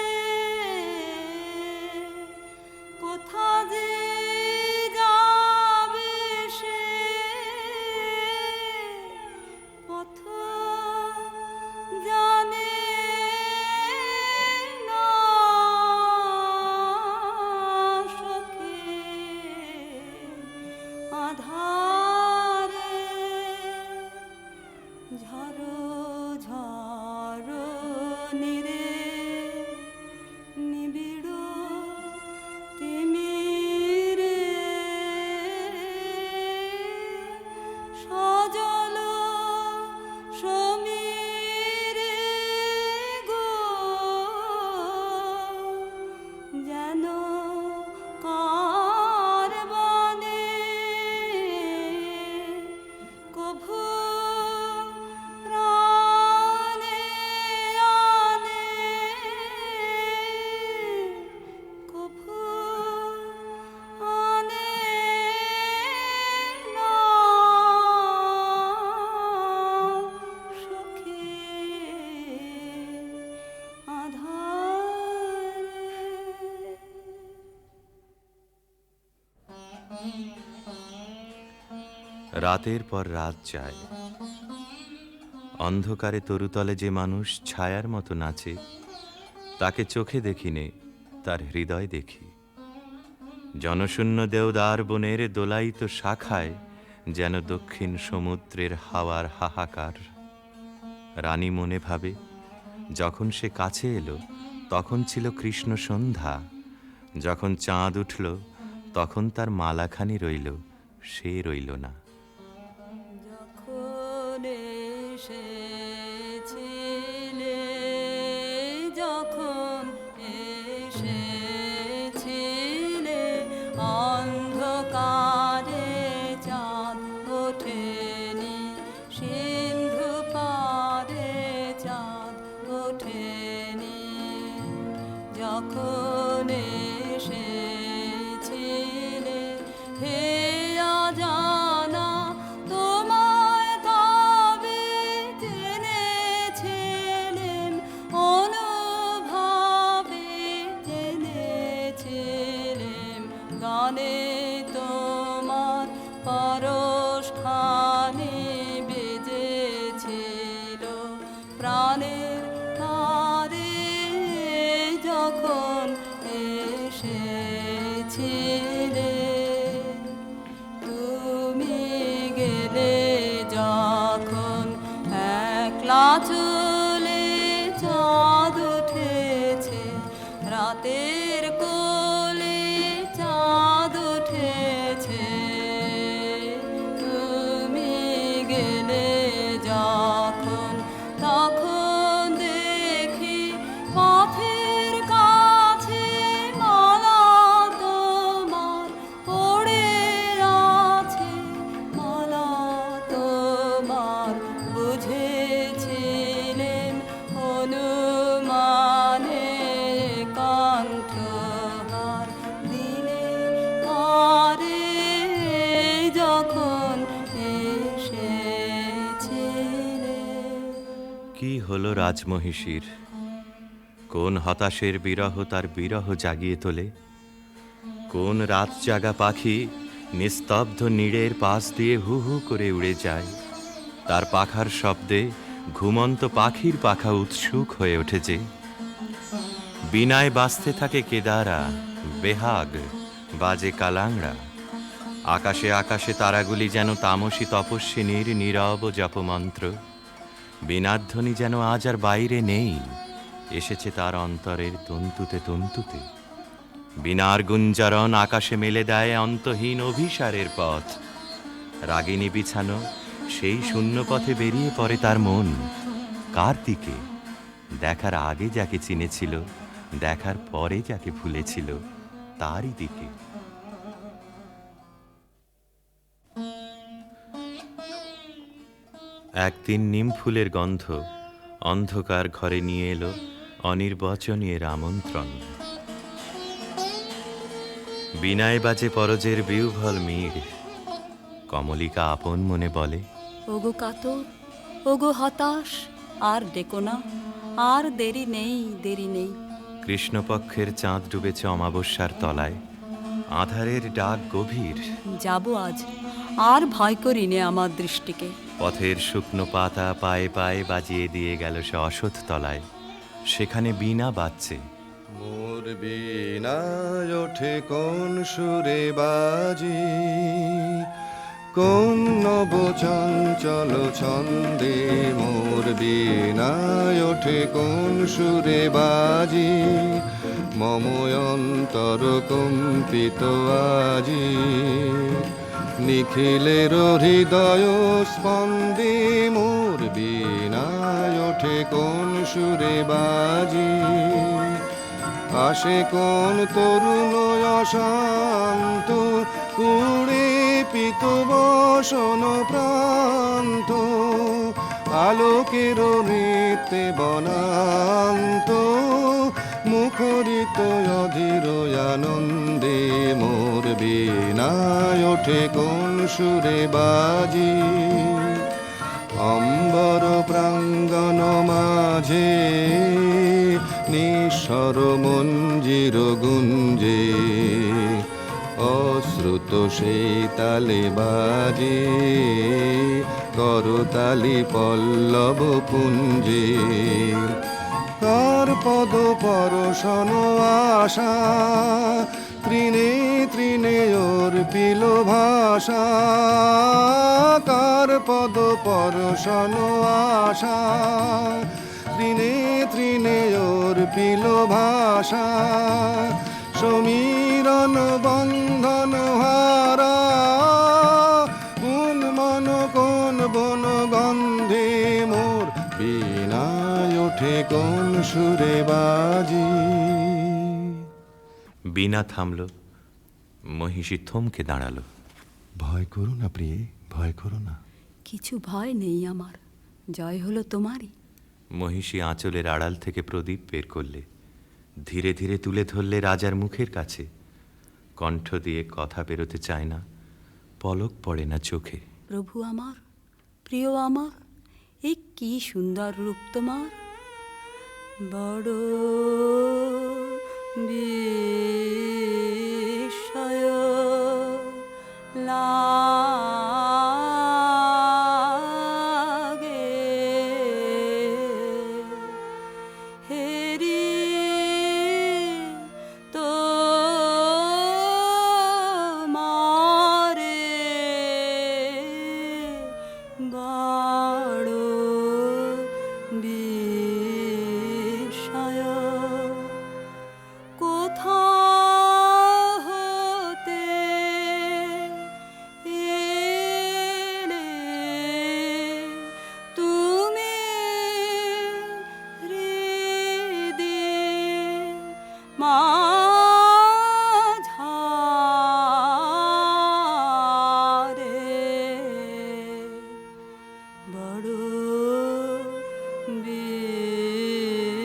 কোথা যে যাবে সে পথ জানে না সখী আধারে। ঝাড়ো ঝাড়ো নিরে নিবিড় তিমিরে সজল সমীরে গো, যেন কার বনে কভু প্রাণে আনে, কভু আনে না সখী আধারে। রাতের পর রাত যায়, অন্ধকারে তরুতলে যে মানুষ ছায়ার মতো নাচে, তাকে চোখে দেখিনে, তার হৃদয় দেখি। জনশূন্য দেওদার বনের দোলায়িত শাখায় যেন দক্ষিণ সমুদ্রের হাওয়ার হাহাকার। রানী মনে ভাবে, যখন সে কাছে এলো তখন ছিল কৃষ্ণ সন্ধ্যা, যখন চাঁদ উঠল তখন তার মালাখানি রইল, সে রইল না। যখন এসেছিলে, যখন এসেছিলে, অন্ধকারে চাঁদ ওঠেনি, সিন্ধু পারে চাঁদ ওঠেনি। যখন এসেছিলে হে অজানা, তোমায় তবে জেনেছিলেম, অনুভবে জেনেছিলেম। গানে তোমার পরশখানি বেজেছিল, প্রাণের তারে যখন এসেছিলে। তুমি গেলে যখন একলা চলে, চাঁদ উঠেছে রাতের কোলে, চাঁদ উঠেছে। তুমি গেলে যখন, তখন দেখি পথের কাছে মালা তোমার পড়ে আছে, মালা তোমার বুঝেছিলেন অনুমানে কণ্ঠহার দিলে আরে যখন এসেছিলেন। কি হলো রাজমহিষীর? কোন হতাশের বিরহ তার বিরহ জাগিয়ে তোলে? কোন রাত জাগা পাখি নিস্তব্ধ নীড়ের পাশ দিয়ে হু হু করে উড়ে যায়? তার পাখার শব্দে ঘুমন্ত পাখির পাখা উৎসুক হয়ে ওঠেছে। বিনায় বাজতে থাকে কেদারা, বেহাগ বাজে কালাংড়া। আকাশে আকাশে তারাগুলি যেন তামসী তপস্বিনীর নীরব জপমন্ত্র। বীণাধ্বনি যেন আজ আর বাইরে নেই, এসেছে তার অন্তরের তন্তুতে তন্তুতে। বীণার গুঞ্জরণ আকাশে মেলে দেয় অন্তহীন অভিসারের পথ। রাগিনী বিছানো সেই শূন্য পথে বেরিয়ে পড়ে তার মন। কার দিকে? দেখার আগে যাকে চিনেছিল, দেখার পরে যাকে ভুলেছিল, তারই দিকে। একদিন নিম ফুলের গন্ধ অন্ধকার ঘরে নিয়ে এলো অনির্বচনীয় আমন্ত্রণ। বিনায় বাজে পরজের বিউভল মীর। কমলিকা আপন মনে বলে, ওগো কাতর, ওগো হতাশ, আর ডেকো না, আর দেরি নেই, দেরি নেই। কৃষ্ণপক্ষের চাঁদ ডুবেছে অমাবস্যার তলায়, আধারের ডাক গভীর। যাব আজ, আর ভয় করি নে আমার দৃষ্টিকে। পথের শুকনো পাতা পায়ে পায়ে বাজিয়ে দিয়ে গেল সে অসৎ তলায়। সেখানে বীণা বাজছে। মোর বীণায় ওঠে কোন সুরে বাজি, কোন নব চঞ্চল ছন্দে। মোর বীণায় ওঠে কোন সুরে বাজি, মম অন্তর কম্পিত আজি। নিখিলের হৃদয় স্পন্দে মোর বীণায় ওঠে কোন সুরে বাজি। আসে কোন তরুণ অশান্ত, কুড়ে পিত বসন প্রান্ত। আলোকের নৃত্যে বনান্ত, মুখরিত অধীর আনন্দে। মোর বীণায় ওঠে কোন সুরে বাজি, অম্বর প্রাঙ্গণ মাঝে নিঃস্বর মঞ্জির গুঞ্জে। অশ্রুত সেই তালে বাজে করতালি পল্লব পুঞ্জে। কার পদ পরশন আশা, তৃণে তৃণে অর্পিল ভাষা। কার পদ পরশন আশা, তৃণে তৃণে অর্পিল ভাষা। সমীরণ বন্ধন হারা, কোন মন কোন বন গন্ধে। মোর বীণায় ওঠে কোন সুরে বাজি। বীণা থামল, মহিষী থমকে দাঁড়ালো। ভয় করো না প্রিয়ে, ভয় করো না। কিছু ভয় নেই আমার, জয় হলো তোমারই। মহিষী আঁচলের আড়াল থেকে প্রদীপ বের করলে, ধীরে ধীরে তুলে ধরলে রাজার মুখের কাছে। কণ্ঠ দিয়ে কথা বেরোতে চায় না, পলক পড়ে না চোখে। প্রভু আমার, প্রিয় আমার, এ কি সুন্দর রূপ তোমার। বড় বিস্ময় লাগে, হেরি তো মারে গাঢ় বিস্ময়। কোথায়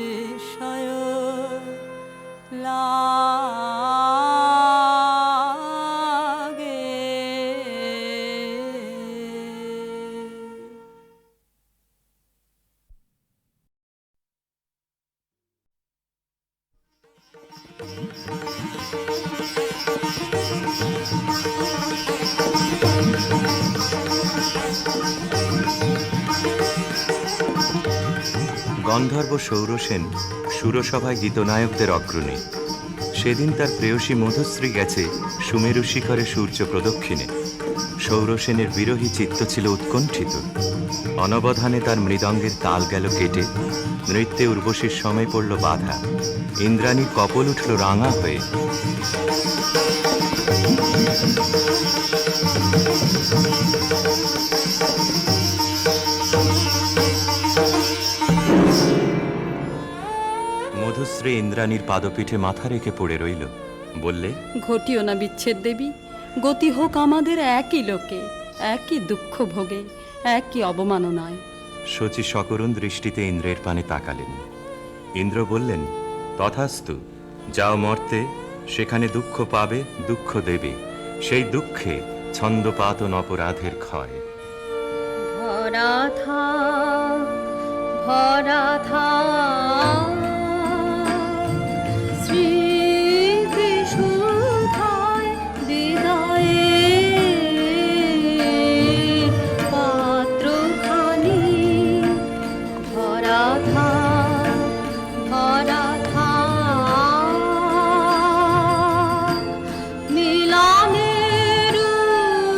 বিষয় লাগে। গন্ধর্ব সৌরসেন সুরসভায় গীতনায়কদের অগ্রণী। সেদিন তার প্রেয়সী মধুশ্রী গেছে সুমেরু শিখরে সূর্য প্রদক্ষিণে। সৌরসেনের বিরহী চিত্ত ছিল উৎকণ্ঠিত। অনবধানে তার মৃদঙ্গের তাল গেল কেটে, নৃত্যে উর্বশীর সময় পড়ল বাধা। ইন্দ্রাণীর কপল উঠল রাঙা হয়ে। মধুশ্রী ইন্দ্রাণীর পাদপীঠে মাথা রেখে পড়ে রইল। বললে, ঘটিও না বিচ্ছেদ দেবী, গতি হোক আমাদের একই লোকে, একই দুঃখ ভোগে, একই অবমাননায়। শচী সকরুণ দৃষ্টিতে ইন্দ্রের পানে তাকালেন। ইন্দ্র বললেন, তথাস্তু, যাও মর্তে, সেখানে দুঃখ পাবে, দুঃখ দেবে, সেই দুঃখে ছন্দপাতন অপরাধের ক্ষয়। ভরা থাক, ভরা থাক, স্মৃতিসুধায় হৃদয়ের পাত্রখানি। ভরা থাক, ভরা থাক, মিলনের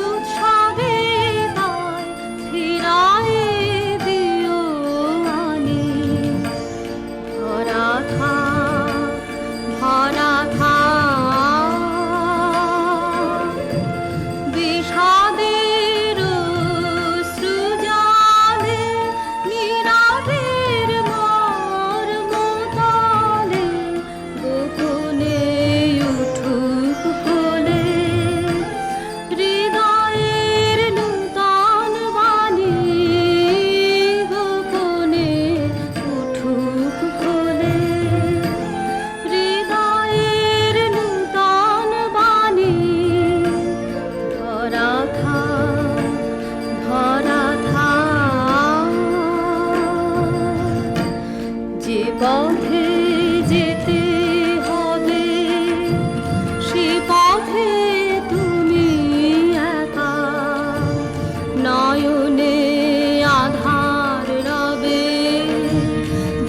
উৎসবে তাই ফিরায় দিও আনি। ভরা থাক, ভরা থাক, বিষাদের সৃজালে নীরবের মর্মতলে গোপনে উঠুক বলে হৃদয়ের নূতন বাণী। গোপনে উঠুক বলে হৃদয়ের নূতন বাণী। ভরা থাক, ভরা থাক, যে পথে যেতে হবে সে পথে তুমি একা। নয়নে আধার রবে,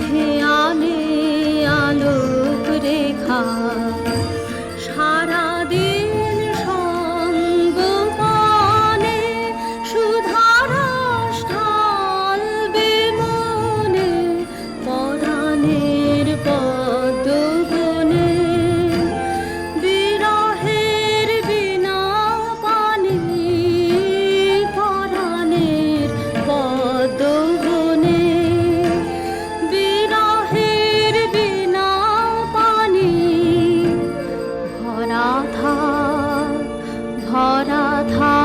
ধ্যানে আলোক রেখা। সারাদিন সঙ্গপানে সুধারস ঢালবে মনে, পরাণের পদ্মবনে। বিরহের বিনা পানি, পরাণের পদ্মবনে। বিরহের বিনা পানি। ভরা থাক, ভরা থাক।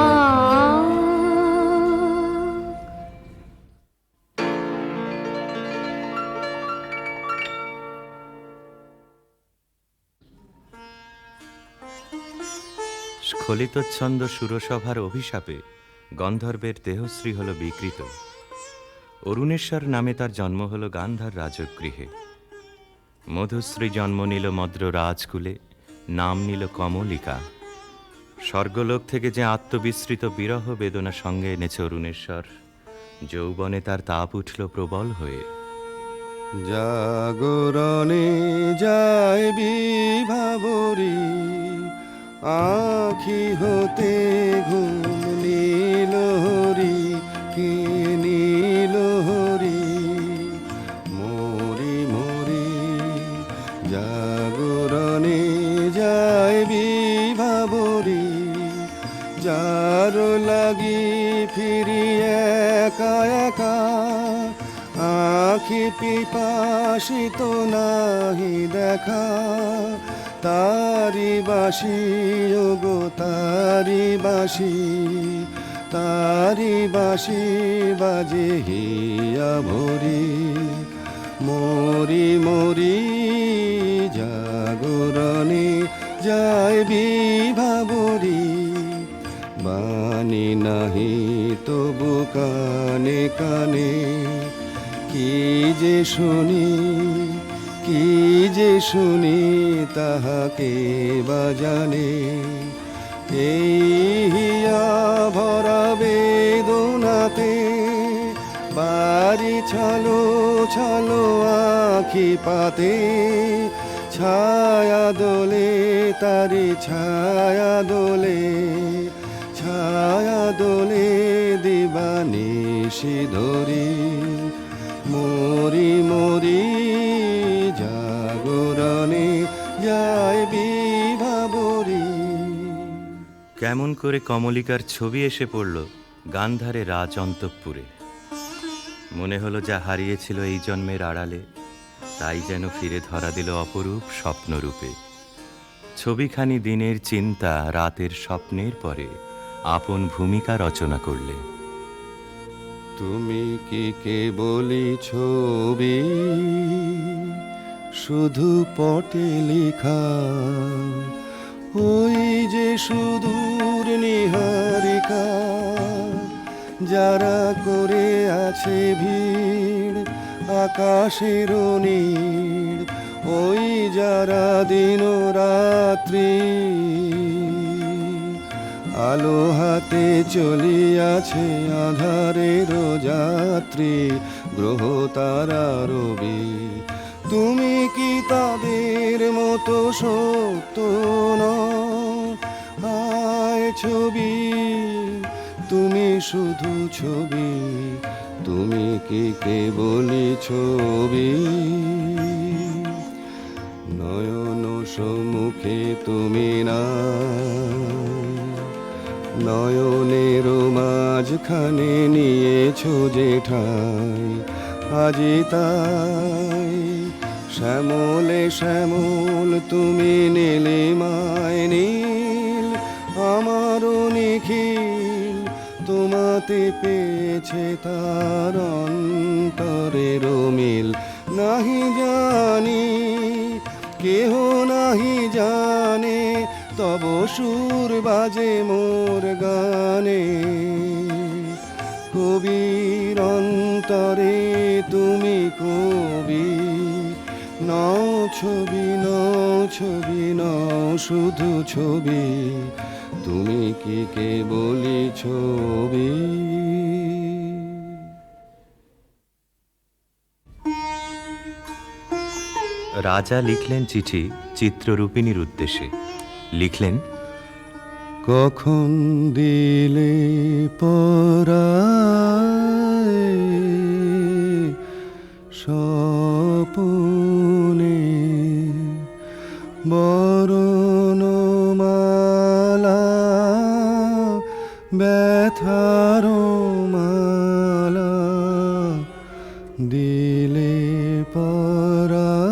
স্খলিতচ্ছন্দ সুরসভার অভিশাপে গন্ধর্বের দেহশ্রী হল বিকৃত। অরুণেশ্বর নামে তার জন্ম হল গান্ধার রাজগৃহে। মধুশ্রী জন্ম নিল মদ্র রাজকুলে, নাম নিল কমলিকা। স্বর্গলোক থেকে যে আত্মবিস্মৃত বিরহ বেদনা সঙ্গে এনেছে অরুণেশ্বর, যৌবনে তার তাপ উঠল প্রবল হয়ে। জাগরণে যায় বিভাবরী, আখি হতে ঘুম নীল হরি, কি নীল হরি। মরি মরি জাগরণে যায় বিভাবরী, যার লাগি ফিরি একা একা। আখি পিপাসিত নাহি দেখা, তারি বাসি ওগো তারি বাসি। তারি বাঁশি বাজে হিয়া ভরি, মরি মরি জাগরণে যায় বিভাবরী। বাণী নাহি তবু কানে কানে, কি যে শুনি কি যে শুনি তাহাকে বাজানে। এই হিয়া ভরা বেদনাতে বাড়ি ছালো ছালো আখি পাতে, ছায়া দোলে তারি ছায়া দোলে, ছায়া দোলে দিবানিশি ধরি, মরি মরি জাগরণে যায় বিভাবরী। কেমন করে কমলিকার ছবি এসে পড়ল গান্ধারে রাজ অন্তঃপুরে। মনে হলো যা হারিয়েছিল এই জন্মের আড়ালে, তাই যেন ফিরে ধরা দিল অপরূপ স্বপ্নরূপে। ছবিখানি দিনের চিন্তা রাতের স্বপ্নের পরে আপন ভূমিকা রচনা করলে। তুমি কি কেবলই ছবি, শুধু পটে লেখা, ওই যে সুদূর নিহারিকা, যারা করে আছে ভিড় আকাশের নীড়, ওই যারা দিন রাত্রি আলো হাতে চলিয়াছে আধারের যাত্রী, গ্রহ তারা রবি। তুমি কি তাদের মতো সত্য নও? হায় ছবি, তুমি শুধু ছবি, তুমি কি কেবলই ছবি। নয়ন সম্মুখে তুমি না, নয়নের মাঝখানে নিয়েছো যে ঠাই, আজি তাই শ্যামলে শ্যামল তুমি নীলিমায় নীল, আমারও নিখিল তোমাতে পেয়েছে তার অন্তরের মিল। নাহি জানি কেহ নাহি জানে, তব সুর বাজে মোর গানে। কবির অন্তরে তুমি কবি, নও ছবি নও ছবি নও শুধু ছবি, তুমি কি কেবলই ছবি। রাজা লিখলেন চিঠি চিত্ররূপিণীর উদ্দেশ্যে। লিখলেন, কখন দিলে পরায় স্বপনে বরণমালা, ব্যথার মালা দিলে পরায়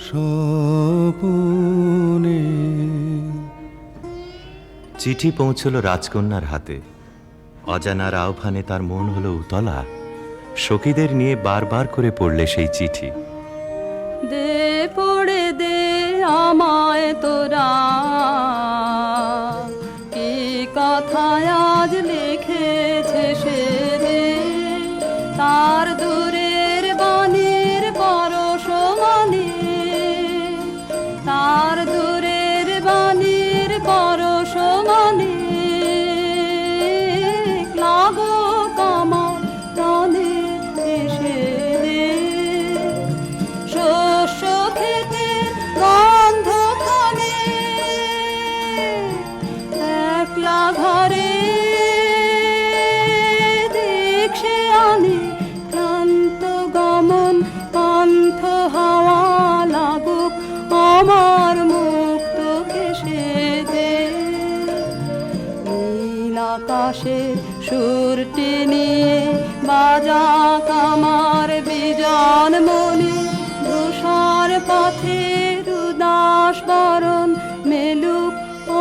স্বপনে। চিঠি পৌঁছল রাজকন্যার হাতে। অজানার আহ্বানে তার মন হলো উতলা। সখীদের নিয়ে বারবার করে পড়লে সেই চিঠি। দে পড়ে দে আমায় তোরা, কি কথায় আজ লিখেছে সে দে, তার দূরের বাণীর পরশ মানে, তার দূরের বাণীর পরশ মানে, লাগো কামার প্রাণে এসে দে, শস্য খেতে গন্ধ খানে, একলা ঘরে দেখছে আনে, ক্লান্ত গমন পান্থ হাওয়া লাগুক আমার মুক্ত কেশে দে, নীল আকাশে সুরটি নিয়ে বাজা কামার বিজন মনে, ধূসর পথের উদাস বরণ মেলুক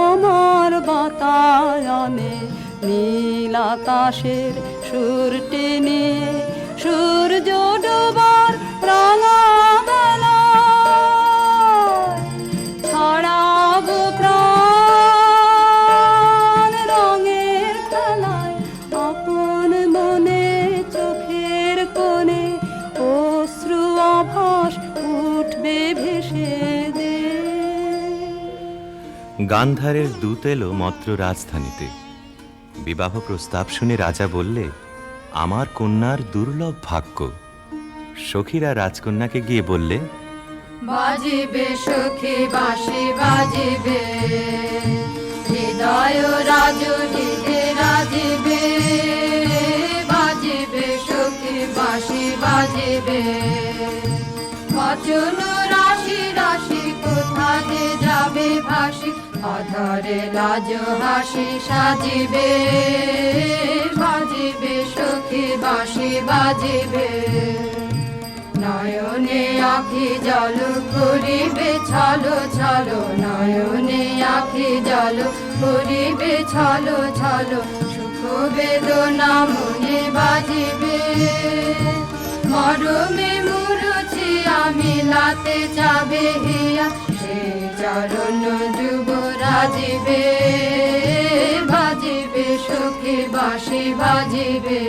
আমার বাতাস নীল আকাশের সুর টেনে সূর্য ডোবার রাঙা বেলায় ছড়াবো প্রাণ রঙের খেলায়, আপন মনে চোখের কোণে অশ্রু আভাস উঠবে ভেসে দে। গান্ধারের দূত এলো মত্র রাজধানীতে। বিবাহ প্রস্তাব শুনে রাজা বললে, আমার কন্যার দুর্লভ ভাগ্য। সখীরা রাজকন্যাকে গিয়ে বললে, বাজিবে সখী বাঁশি বাজিবে, হৃদয় রাজনীতে রাজিবে। বাজিবে সখী বাঁশি বাজিবে, বচন রাশি রাশি কোথা যে যাবে ভাসি, অধরে লাজ হাসি সাজিবে। বাজিবে সখী বাঁশি বাজিবে, নয়নে আখি জল করিবে ছলো ছলো, নয়নে আখি জল করিবে ছলো ছলো। সুখ বেদনা মনে বাজিবে, মরমে মুরুছি আমি লাতে চাবে হিয়া, সে চরণ যুব রাজিবে। বাজিবে সখী বাঁশি বাজিবে।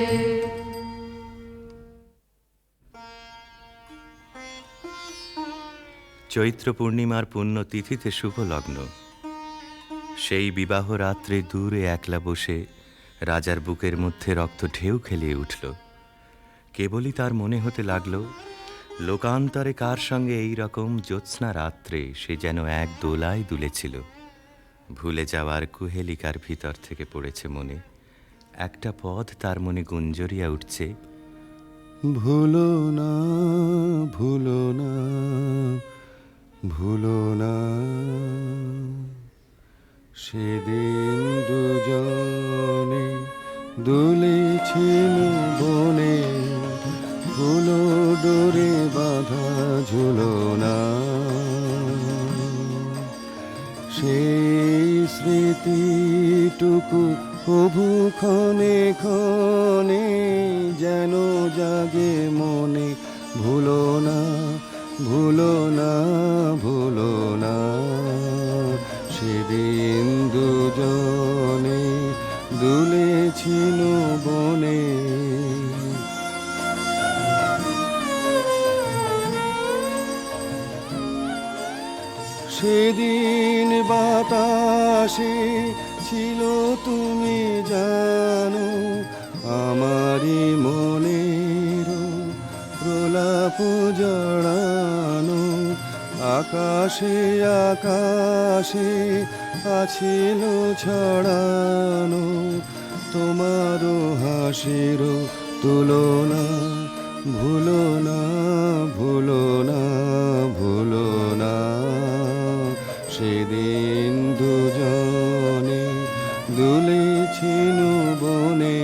চৈত্র পূর্ণিমার পুণ্য তিথিতে শুভ লগ্ন। সেই বিবাহ রাত্রে দূরে একলা বসে রাজার বুকের মধ্যে রক্ত ঢেউ খেলিয়ে উঠল। কেবলই তার মনে হতে লাগল, লোকান্তরে কার সঙ্গে এই রকম জ্যোৎস্না রাত্রে সে যেন এক দোলায় দুলেছিল। ভুলে যাওয়ার কুহেলিকার ভিতর থেকে পড়েছে মনে একটা পদ, তার মনে গুঞ্জরিয়া উঠছে, ভুলো না ভুলো না ভুলো না, সেদিন দুজনে দুলেছিল বনে, ফুলো ডোরে বাঁধা ঝুলনা। সেই স্মৃতিটুকু কভু ক্ষণে ক্ষণে যেন জাগে মনে, ভুলো না ভুলো না ভুলো না, সেদিন দুজনে দুলেছিল বনে। সেদিন বাতাসে ছিল তুমি জানো, আমারই মনের প্রলাপ জড়ানো। আকাশে আকাশে আছিল ছড়ানো, তোমারও হাসির তুলনা। ভুলো না ভুলো না ভুলো না, সেদিন দুজনে দুলেছিল বনে।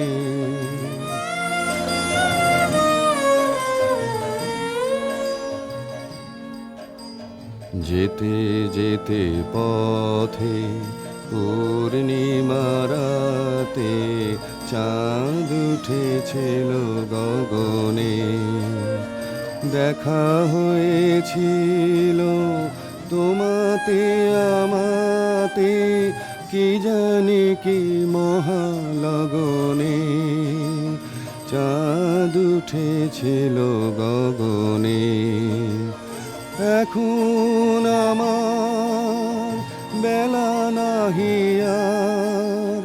যেতে যেতে পথে পূর্ণিমা রাতে চাঁদ উঠেছিল গগনে। দেখা হয়েছিল তোমাতে আমাতে, কি জানি কি মহালগনে। চাঁদ উঠেছিল গগনে, এখন আমার বেলা নাহি আর,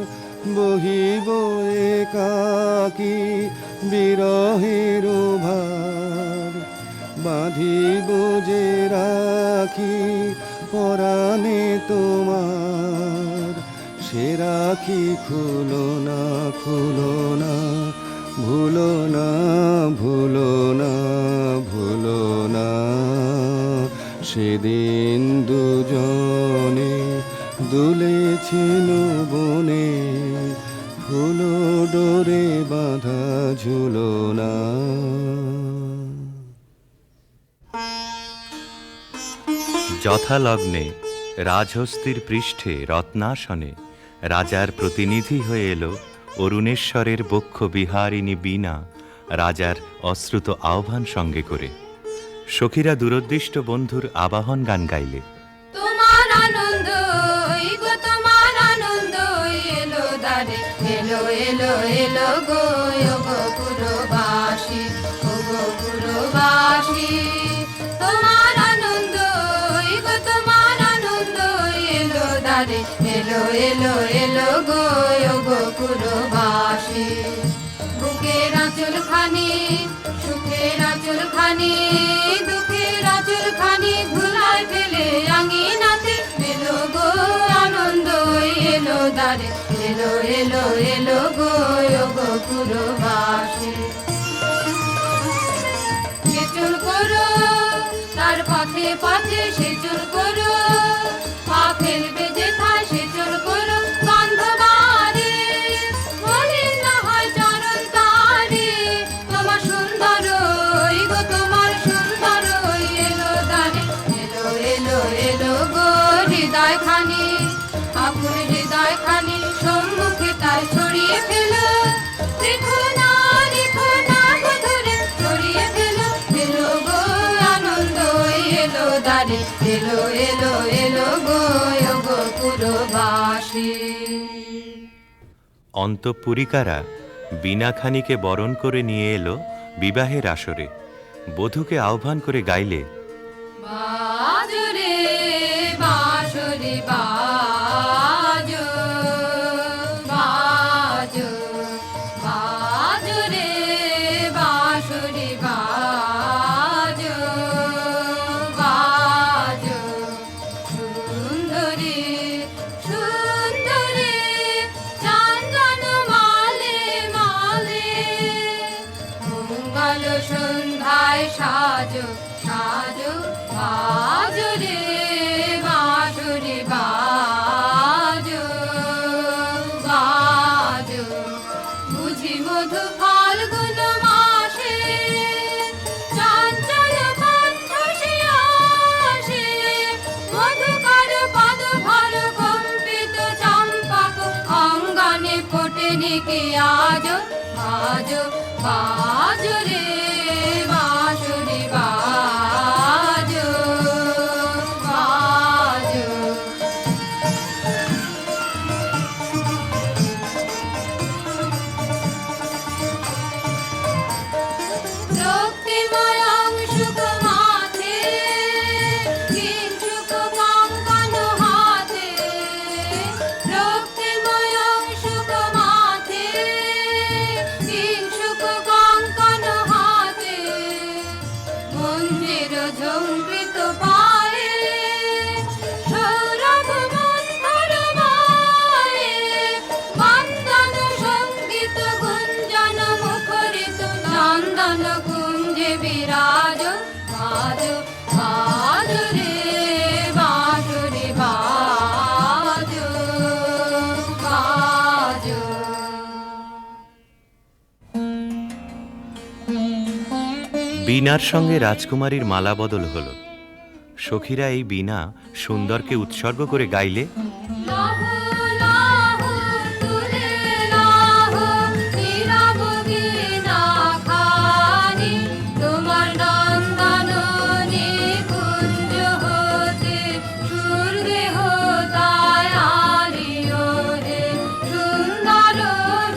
বহিব একাকী বিরহের ভার। বাঁধিব যে রাখি পরাণে তোমার, সে রাখি খুলো না খুলো না, ভুলো না ভুলো না ভুলো না, সেদিন দুজনে দুলেছিল বনে, ফুলো ডোরে বাঁধা ঝুলনা। যথালগ্নে রাজহস্তির পৃষ্ঠে রত্নাসনে রাজার প্রতিনিধি হয়ে এলো অরুণেশ্বরের বক্ষ বিহারিণী বীণা রাজার অশ্রুত আহ্বান সঙ্গে করে সখীরা দূরদৃষ্ট বন্ধুর আবাহন গান গাইলে। তোমার আনন্দ গো তোমার আনন্দ এলো দারে এলো এলো এলো গো পুরবাসী ও গো পুরবাসী তোমার আনন্দ গো তোমার আনন্দ এলো দারে এলো এলো এলো গো পুরবাসী বুকের আঁচল খানি সুখের আঁচল খানি দুঃখের আঁচল খানি ধুলায় ফেলে আঙিনাতে এলো গো আনন্দ এলো দারে এলো এলো এলো গো পুরবাসী সেচন করো তার পথে পথে সেচন করো পা ফেলবে যেথায় সেচন করো গন্ধবারে মলিন না হয় চরণ তারে তোমার সুন্দর গো তোমার সুন্দর এলো দারে এলো এলো এলো গো হৃদয় খানি আপুর হৃদয় খানি সম্মুখে তাই ছড়িয়ে ফেলো দেখো না গো ধরে ছড়িয়ে ফেলো এলো গো আনন্দ এলো দারে এলো এলো এলো গো পুরবাসী অন্তঃপুরিকারা বীণাখানিকে বরণ করে নিয়ে এলো বিবাহের আসরে। বধূকে আহ্বান করে গাইলে। বাজো রে বাঁশরি বাজো বাজো বাজো রে বাঁশরি বাজো বাজো সুন্দরী সুন্দরী চন্দন মালে মালে মঙ্গল সন্ধ্যায় সাজো সাজো বাজো রে বাঁশরি বাজো বাজো বুঝি মধু ফাল্গুন মাসে চঞ্চল কণ্ঠ সে আসে মধুকর পদ ভর কম্পিত চম্পক অঙ্গনে ফোটেনি কি আজো বাজো বাজো রে বাঁশরি বাজো বাজো রক্তিময় অংশুক মাথে কিঞ্চুক কঙ্কণ হাতে রক্তিময় অংশুক মাথে কিঞ্চুক কঙ্কণ হাতে মঞ্জির ঝঙ্কৃত পায়ে সৌরভ মন্থর মায়ে বন্দন সঙ্গীত গুঞ্জন মুখরিত নন্দন কুঞ্জে বিরাজ বাজো বাজো রে বাঁশরি বাজো বাজো বীণার সঙ্গে রাজকুমারীর মালা বদল হলো। সখীরা এই বীণা সুন্দরকে উৎসর্গ করে গাইলে। লাহো লাহো তুলে লাহো নীরব বীণা খানি তোমার নন্দন নিকুঞ্জ হতে সুরগে হোতায় আলিও হে সুন্দর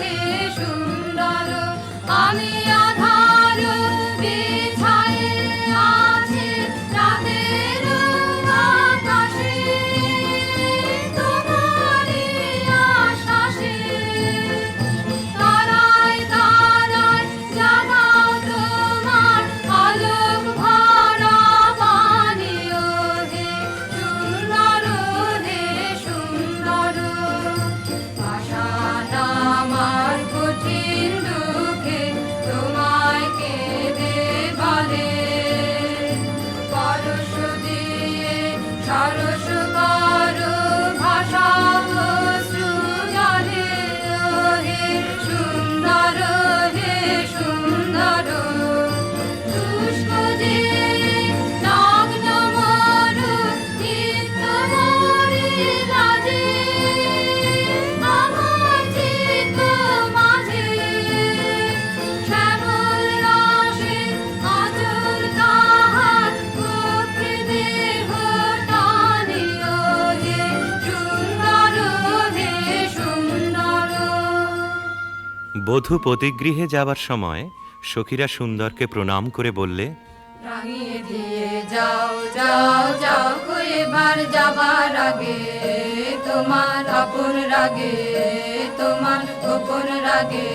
হে সুন্দর আমি আধার বিছায়ে আছে রাতের আকাশে তোমার বধূ পতিগৃহে যাবার সময় সখীরা সুন্দরকে প্রণাম করে বললে, রাঙিয়ে দিয়ে যাও যাও যাও গো এবার যাবার আগে, তোমার আপন রাগে তোমার গোপন রাগে,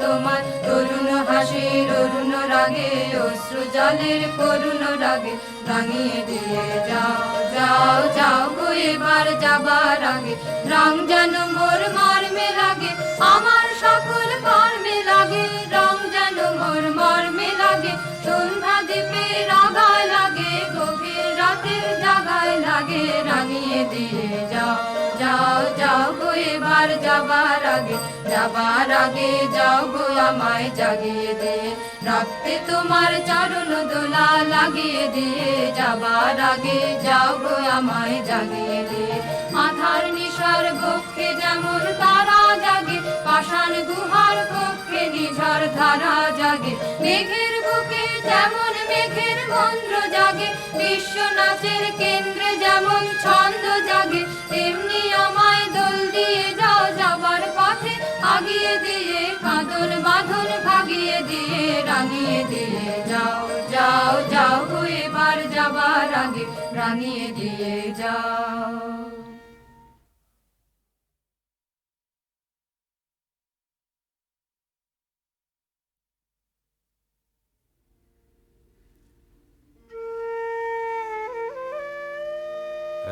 তোমার তরুণ হাসির অরুণ রাগে অশ্রু জলের করুণ রাগে, রাঙিয়ে দিয়ে যাও যাও যাও গো এবার যাবার আগে, রং যেন মোর মর্মে লাগে আমার সকল কর্মে লাগে, রং যেন মোর মর্মে লাগে সন্ধ্যা দ্বীপে রাগায় লাগে, গভীর রাতের জাগায় লাগে, রাঙিয়ে দিয়ে যাও যাও যাও গো এবার যাবার আগে, যাবার আগে যাও গো আমায় জাগিয়ে দিয়ে, রাখতে তোমার চরণ দোলা লাগিয়ে দিয়ে, যাবার আগে যাও গো আমায় জাগিয়ে দিয়ে, আধার নিশার বক্ষে যেমন তারা জাগে, পাষাণ গুহার কক্ষে নিঝড় ধারা জাগে, মেঘের বুকে যেমন মেঘের মন্ত্র জাগে, বিশ্ব নাচের কেন্দ্রে যেমন ছন্দ জাগে, তেমনি আমায় দোল দিয়ে যাও যাবার পথে আগিয়ে দিয়ে, কাঁদন বাঁধন ভাগিয়ে দিয়ে, রাঙিয়ে দিয়ে যাও যাও যাও গো এবার যাবার আগে, রাঙিয়ে দিয়ে যাও।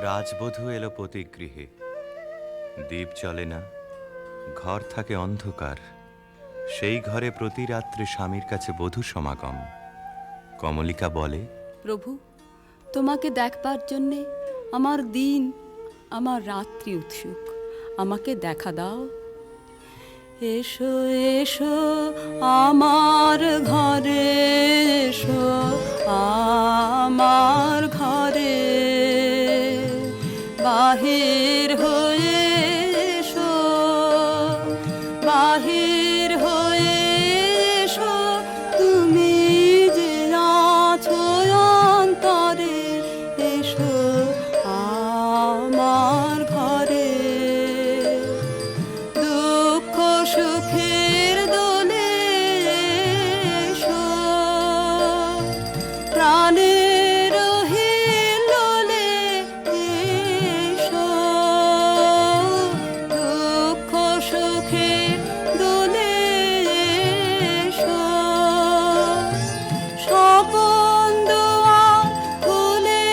রাজবধূ এলো পতিগৃহে, দীপ জ্বলে না, ঘর থাকে অন্ধকার, সেই ঘরে প্রতি রাত্রে স্বামীর কাছে বধূ সমাগম। কমলিকা বলে, প্রভু, তোমাকে দেখবার জন্যে আমার দিন আমার রাত্রি উৎসুক, আমাকে দেখা দাও। এসো এসো আমার ঘরে, এসো আমার ঘরে, বাহির হয়ে এসো, বাহির হয়ে এসো, তুমি যে আছো অন্তরে, এসো আমার ঘরে। দুঃখ সুখের দোলে এসো, প্রাণের হিল্লোলে এসো, দুঃখ সুখের দোলে এসো, সকল দুয়ার খুলে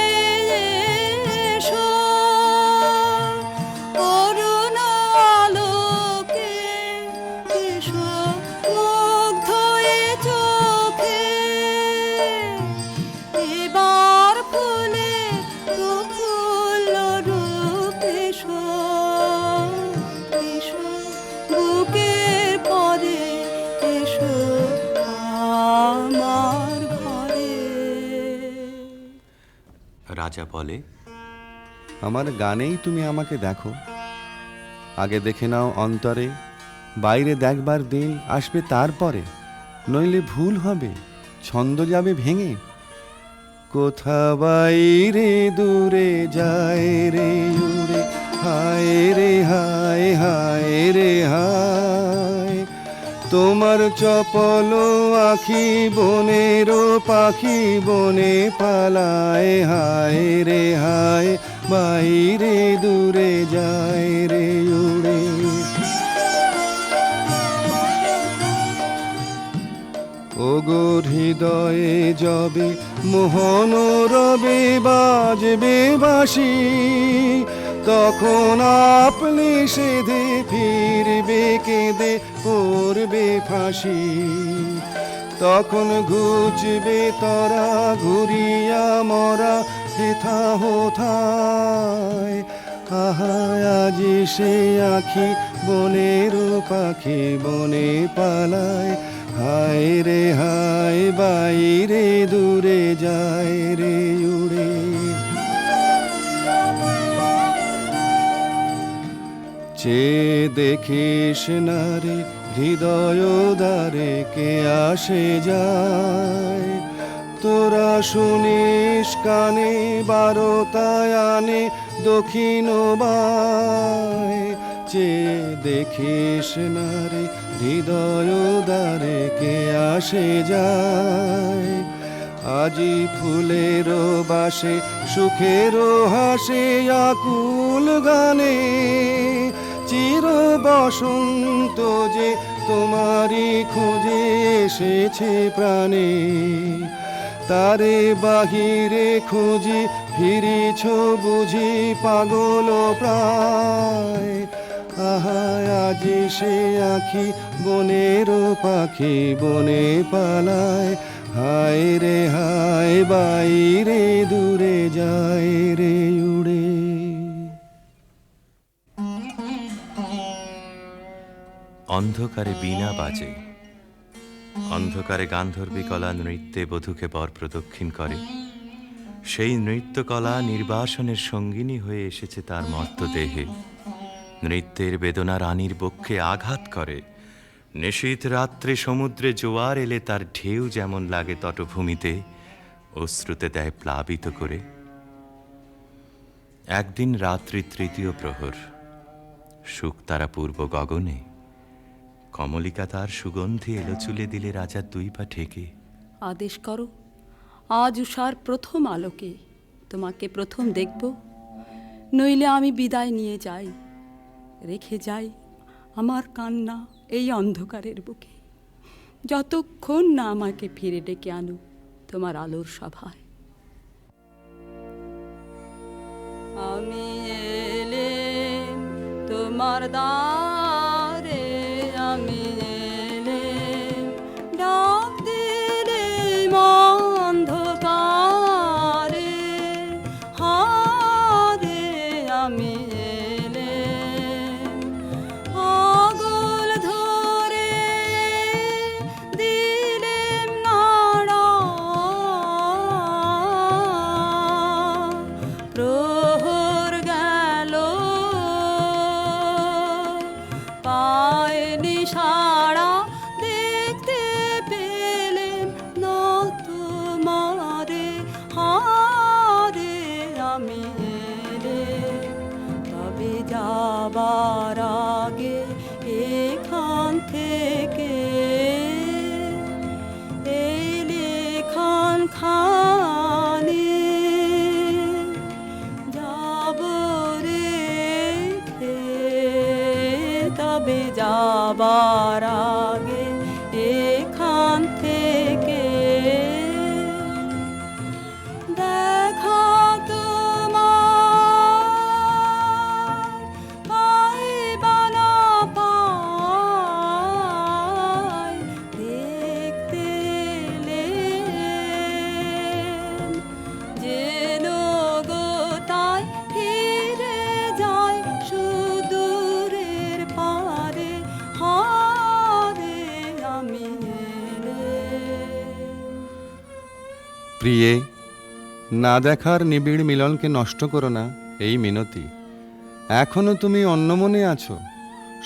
এসো, করুণ আলোকে এসো, মুগ্ধ এ চোখে, এবার ফুলে প্রফুল্ল রূপ এসো, এসো বুকের পরে, এসো আমার ঘরে। রাজা বলে, আমার গানেই তুমি আমাকে দেখো, আগে দেখে নাও অন্তরে, বাইরে দেখবার দিন আসবে তারপরে, নইলে ভুল হবে, ছন্দ যাবে ভেঙে। কোথা বাইরে দূরে যায় রে উড়ে, হায় রে হায়, হায় রে হায়, তোমার চপল আখি বনের পাখি বনে পালায়, হায় রে হায়, বাইরে দূরে যায় রে উড়ে। ওগো হৃদয়ে যবে মোহন রবে বাজবে বাঁশি, তখন আপনি সেধে ফিরবে কেঁদে পড়বে ফাঁসি, তখন ঘুচবে তরা ঘুরিয়া মরা হেথা হোথায়, আহা আজি সে আখি বনের পাখি বনে পালায়, হায় রে হায়, বাইরে দূরে যায় রে উড়ে। চেয়ে দেখিস না রে হৃদয় দ্বারে কে আসে যায়, তোরা শুনিস কানে বারোটায় আনে দক্ষিণ বায়, চেয়ে দেখিস না রে হৃদয় দ্বারে কে আসে যায়, আজি ফুলের বাসে সুখের হাসে আকুল গানে, চির বসন্ত যে তোমারই খোঁজে এসেছে প্রাণে, তারে বাহিরে খুঁজি ফিরিছ বুঝি পাগল প্রায়, আহা আজি সে আখি বনের পাখি বনে পালায়, হায় রে হায় বাইরে দূরে যায় রে উড়ে। অন্ধকারে বীণা বাজে, অন্ধকারে গান্ধর্বী কলা নৃত্যে বধূকে বর প্রদক্ষিণ করে। সেই নৃত্যকলা নির্বাসনের সঙ্গিনী হয়ে এসেছে তার মর্ত দেহে। নৃত্যের বেদনা রানীর বক্ষে আঘাত করে। নিশীথ রাত্রে সমুদ্রে জোয়ার এলে তার ঢেউ যেমন লাগে তটভূমিতে, অশ্রুতে দেয় প্লাবিত করে। একদিন রাত্রি তৃতীয় প্রহর, শুকতারা পূর্ব গগনে, কমলিকা তার সুগন্ধি এলো চুলে দিলে রাজার দুই পা ঠেকে। আদেশ করো, আজ উষার প্রথম আলোকে তোমাকে প্রথম দেখব, নইলে আমি বিদায় নিয়ে যাই, রেখে যাই আমার কান্না এই অন্ধকারের বুকে, যতক্ষণ না আমাকে ফিরে ডেকে আনো তোমার আলোর সভায়। আমি এলেম তোমার দ্বারে, আমি এলেম ডাক দিলেম অন্ধকারে, হারে আমি এলেম আগল ধরে দিলেম নাড়া, প্রহর গেল পায়নি সাড়া, দেখতে পেলেম না তোমারে, হারে আমি এলেম তবে যাবার আগে এখান থেকে, এলে খান খানে যাব রেখে, তবে যাবার আগে এখান থেকে দেখা তোমার পাই বা না পাই, দেখতে এলেম যেন গো তাই ফিরে যায় সুদূরের পারে, হারে আমি এলেম। প্রিয়ে, না দেখার নিবিড় মিলনকে নষ্ট করো না এই মিনতি, এখনো তুমি অন্যমনে আছো,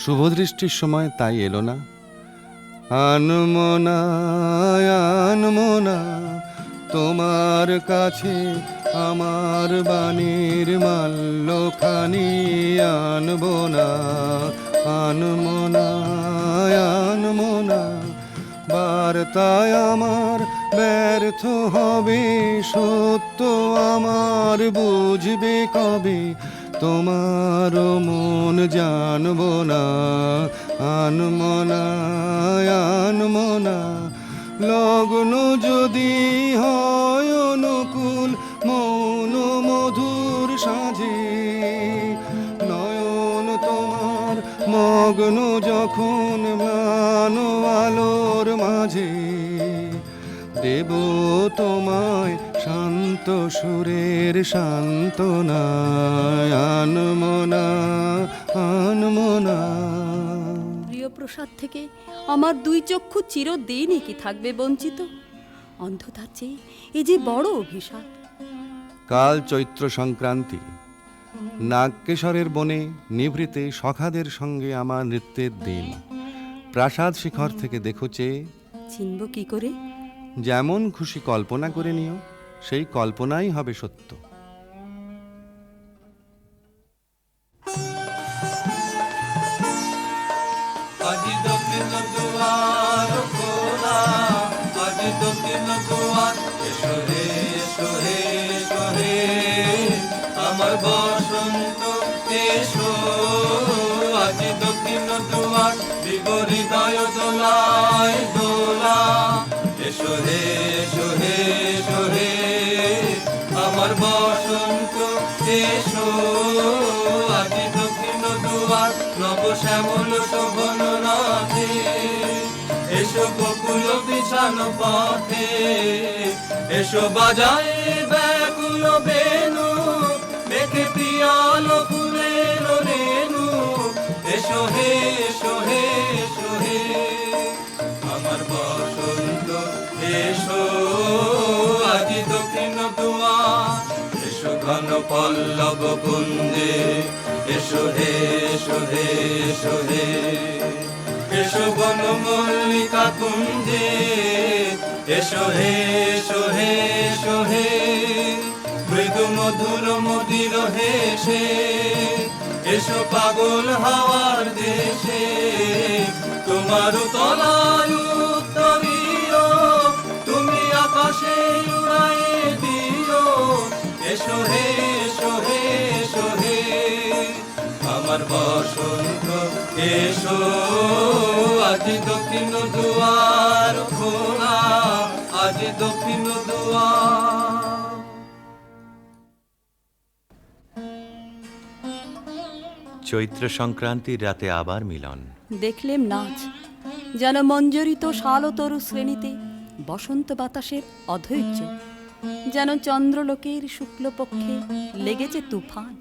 শুভদৃষ্টির সময় তাই এলো না। আনমনা আনমনা তোমার কাছে আমার বাণীর মাল্যখানি, আনবো না আনমনা আনমনা, বার্তায় আমার ব্যর্থ হবে, সত্য আমার বুঝবে কবে, তোমার মন জানবো না আনমনা আনমনা, লগ্ন যদি হয় অনুকূল মৌন মধুর সাজে, নয়ন তোমার মগ্ন যখন ম্লান আলোর মাঝে, দেব তোমায় শান্ত সুরের সান্ত্বনা, আনমনা আনমনা। প্রিয় প্রসাদ থেকে আমার দুই চক্ষু চিরদিনই কি থাকবে বঞ্চিত, অন্ধতার চেয়ে এ যে বড় অভিশাপ। কাল চৈত্র সংক্রান্তি, নাগকেশরের বনে নিভৃতে সখাদের সঙ্গে আমার নৃত্যের দিন, প্রাসাদ শিখর থেকে দেখো চেয়ে, চিনব কি করে? যেমন খুশি কল্পনা করে নিও, সেই কল্পনাই হবে সত্য। আজি দক্ষিণ দক্ষিণ দুয়ার, এসো হে এসো হে এসো হে আমার বসন্ত এসো, আজি দক্ষিণ দুয়ার দিব হৃদয় দোলায় দোলা, এসো হে এসো হে এসো হে আমার বসন্ত এসো, আজি দক্ষিণ দুয়ার নব শ্যামল শোভন রাধে, এসো বকুল বিছানো পথে, এসো বাজায় ব্যাকুল বেনু, মেঘে পিয়ালো ফুলের রেণু, এসো হে এসো হে এসো হে আমার বসন্ত এসো, আজি দক্ষিণ দুয়ার, এসো ঘন পল্লব কুঞ্জে, এসো হে এসো হে এসো হে এসো বন মল্লিকা কুঞ্জে, এসো হে এসো হে এসো হে মৃদু মধুর মদির হেসে, এসো পাগল হাওয়ার দেশে, তোমার তলায় উত্তরীয়, তুমি আকাশে উড়াই দিও, এসো হে এসো হে এসো হে আমার বসন্ত এসো, আজি দক্ষিণ দুয়ার খোলা, আজি দক্ষিণ দুয়ার। চৈত্র সংক্রান্তির রাতে আবার মিলন। দেখলেম নাচ, যেন মঞ্জরিত শালতরু শ্রেণীতে বসন্ত বাতাসের অধৈর্য, যেন চন্দ্রলোকের শুক্লপক্ষে লেগেছে তুফান।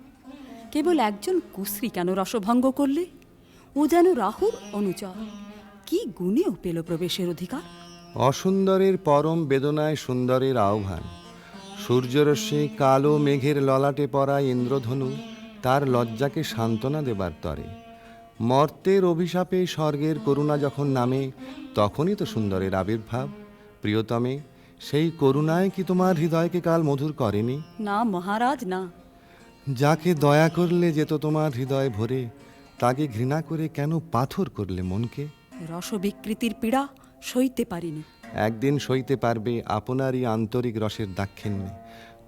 কেবল একজন কুশ্রী কেন রসভঙ্গ করলে? ও যেন রাহুর অনুচর, কি গুণেও পেল প্রবেশের অধিকার? অসুন্দরের পরম বেদনায় সুন্দরের আহ্বান। সূর্যরশ্মি কালো মেঘের ললাটে পড়া ইন্দ্রধনু তার লজ্জাকে সান্ত্বনা দেবার তরে। মর্তের অভিশাপে স্বর্গের করুণা যখন নামে, তখনই তো সুন্দরের আবির্ভাব। প্রিয়তমে, সেই করুণায় কি তোমার হৃদয়কে কাল মধুর করেনি? না মহারাজ, না। যাকে দয়া করলে যেত তোমার হৃদয় ভরে, তাকে ঘৃণা করে কেন পাথর করলে মনকে? রসবিকৃতির পীড়া সইতে পারিনি। একদিন সইতে পারবে আপনারই আন্তরিক রসের দাক্ষিণ্যে,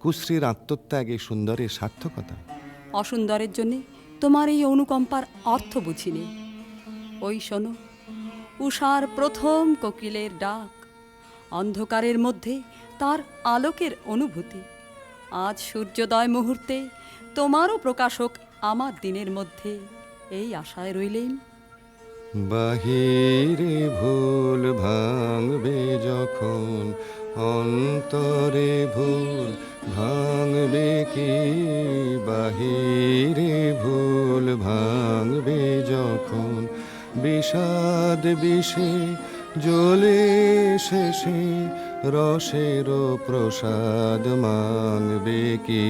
কুশ্রীর আত্মত্যাগে সুন্দরের সার্থকতা। অসুন্দরের জন্যে তোমার এই অনুকম্পার অর্থ বুঝিনি। ওই শোনো, উষার প্রথম কোকিলের ডাক, অন্ধকারের মধ্যে তার আলোকের অনুভূতি। আজ সূর্যোদয় মুহূর্তে তোমারও প্রকাশক আমার দিনের মধ্যে, এই আশায় রইলেন। বাহিরে ভুল ভাঙবে যখন, অন্তরে ভুল ভাঙবে কি? বাহিরে ভুল ভাঙবে যখন, বিষাদ বিষে জ্বলে শেষে রসের প্রসাদ মাংবে কি?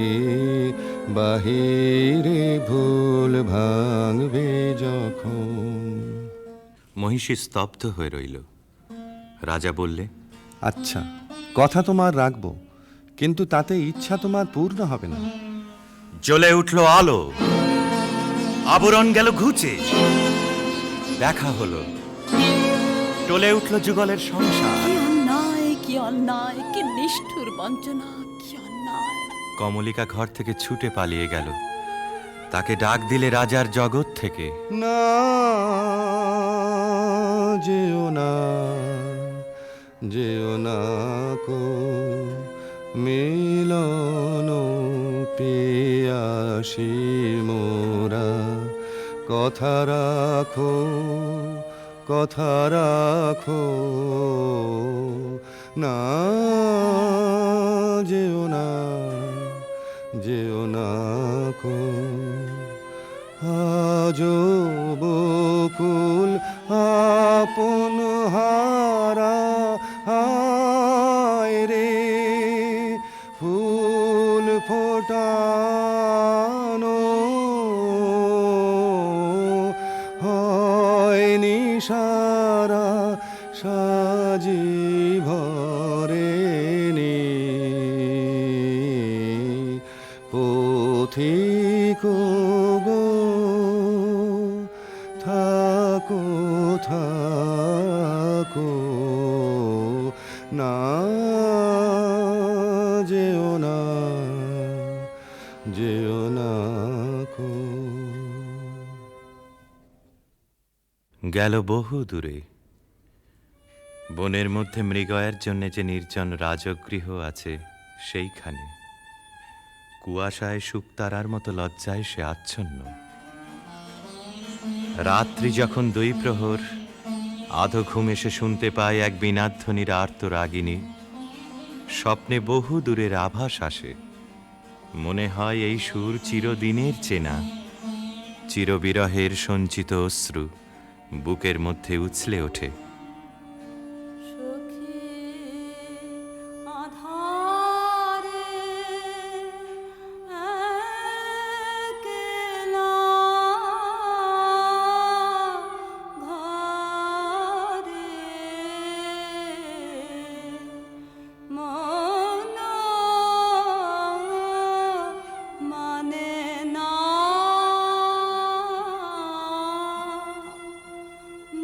বাহিরে ভুল ভাঙবে যখন। মহিষী স্তব্ধ হয়ে রইল। রাজা বললে, আচ্ছা, কথা তোমার রাখবো, কিন্তু তাতে ইচ্ছা তোমার পূর্ণ হবে না। জ্বলে উঠল আলো, আবরণ গেল ঘুচে, দেখা হলো, টলে উঠল যুগলের সংসার। কি অন্যায়, কি অন্যায়, কি নিষ্ঠুর বঞ্চনা, কি অন্যায়! কমলিকা ঘর থেকে ছুটে পালিয়ে গেল। তাকে ডাক দিলে রাজার জগৎ থেকে, না যেও না, যেও না কো মিলন পিয়াসী মোরা, কথা রাখো, কথা রাখো, না যেও না, যেও না কো। আজো বকুল আপন হারা, হায় রে ফুল ফোটানো হয়নি সারা, সাজি ভরেনি পথিক গো, থাকো থাকো, না, যেও না, যেও না কো। গেল বহু দূরে। বনের মধ্যে মৃগয়ার জন্য যে নির্জন রাজগৃহ আছে সেইখানে কুয়াশায় শুকতারার মতো লজ্জায় সে আচ্ছন্ন। রাত্রি যখন 2 প্রহর, আধো ঘুমে সে শুনতে পায় এক বীণাধ্বনির আর্ত রাগিনী। স্বপ্নে বহু দূরের আভাস আসে, মনে হয় এই সুর চিরদিনের চেনা। চিরবিরহের সঞ্চিত অশ্রু বুকের মধ্যে উছলে ওঠে। সখী আধারে একলা ঘরে মন মানে না,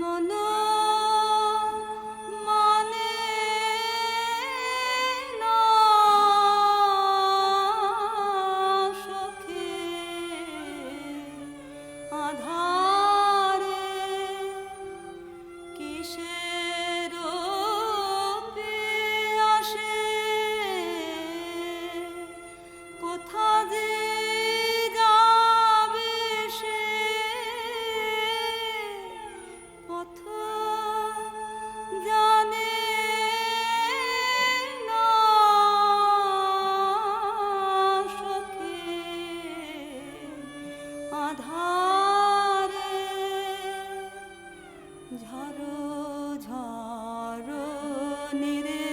মন মানে না সখী আধারে কিসের আসে, কোথা যে যাবে সে পথ জানে না সখী আধারে। ঝড়ো ঝড়ো নিরে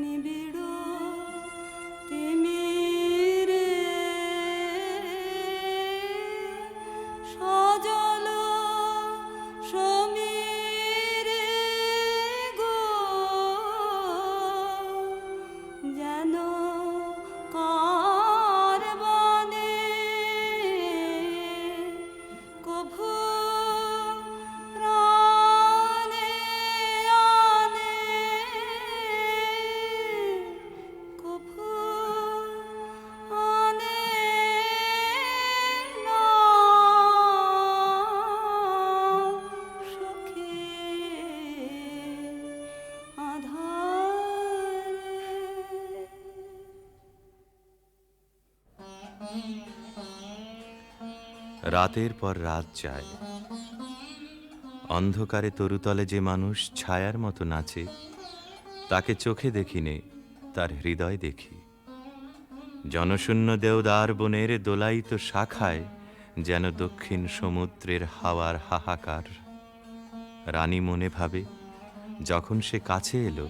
নিবিড় তিমিরে সজল সমীরে গো, যেন কার বনে কভু প্রাণে আনে, কভু আনে না সখী আধারে। রাতের পর রাত যায়, অন্ধকারে তরুতলে যে মানুষ ছায়ার মতো নাচে, তাকে চোখে দেখিনে, তার হৃদয় দেখি। জনশূন্য দেওদার বনের দোলায়িত শাখায় যেন দক্ষিণ সমুদ্রের হাওয়ার হাহাকার। রানী মনে ভাবে, যখন সে কাছে এলো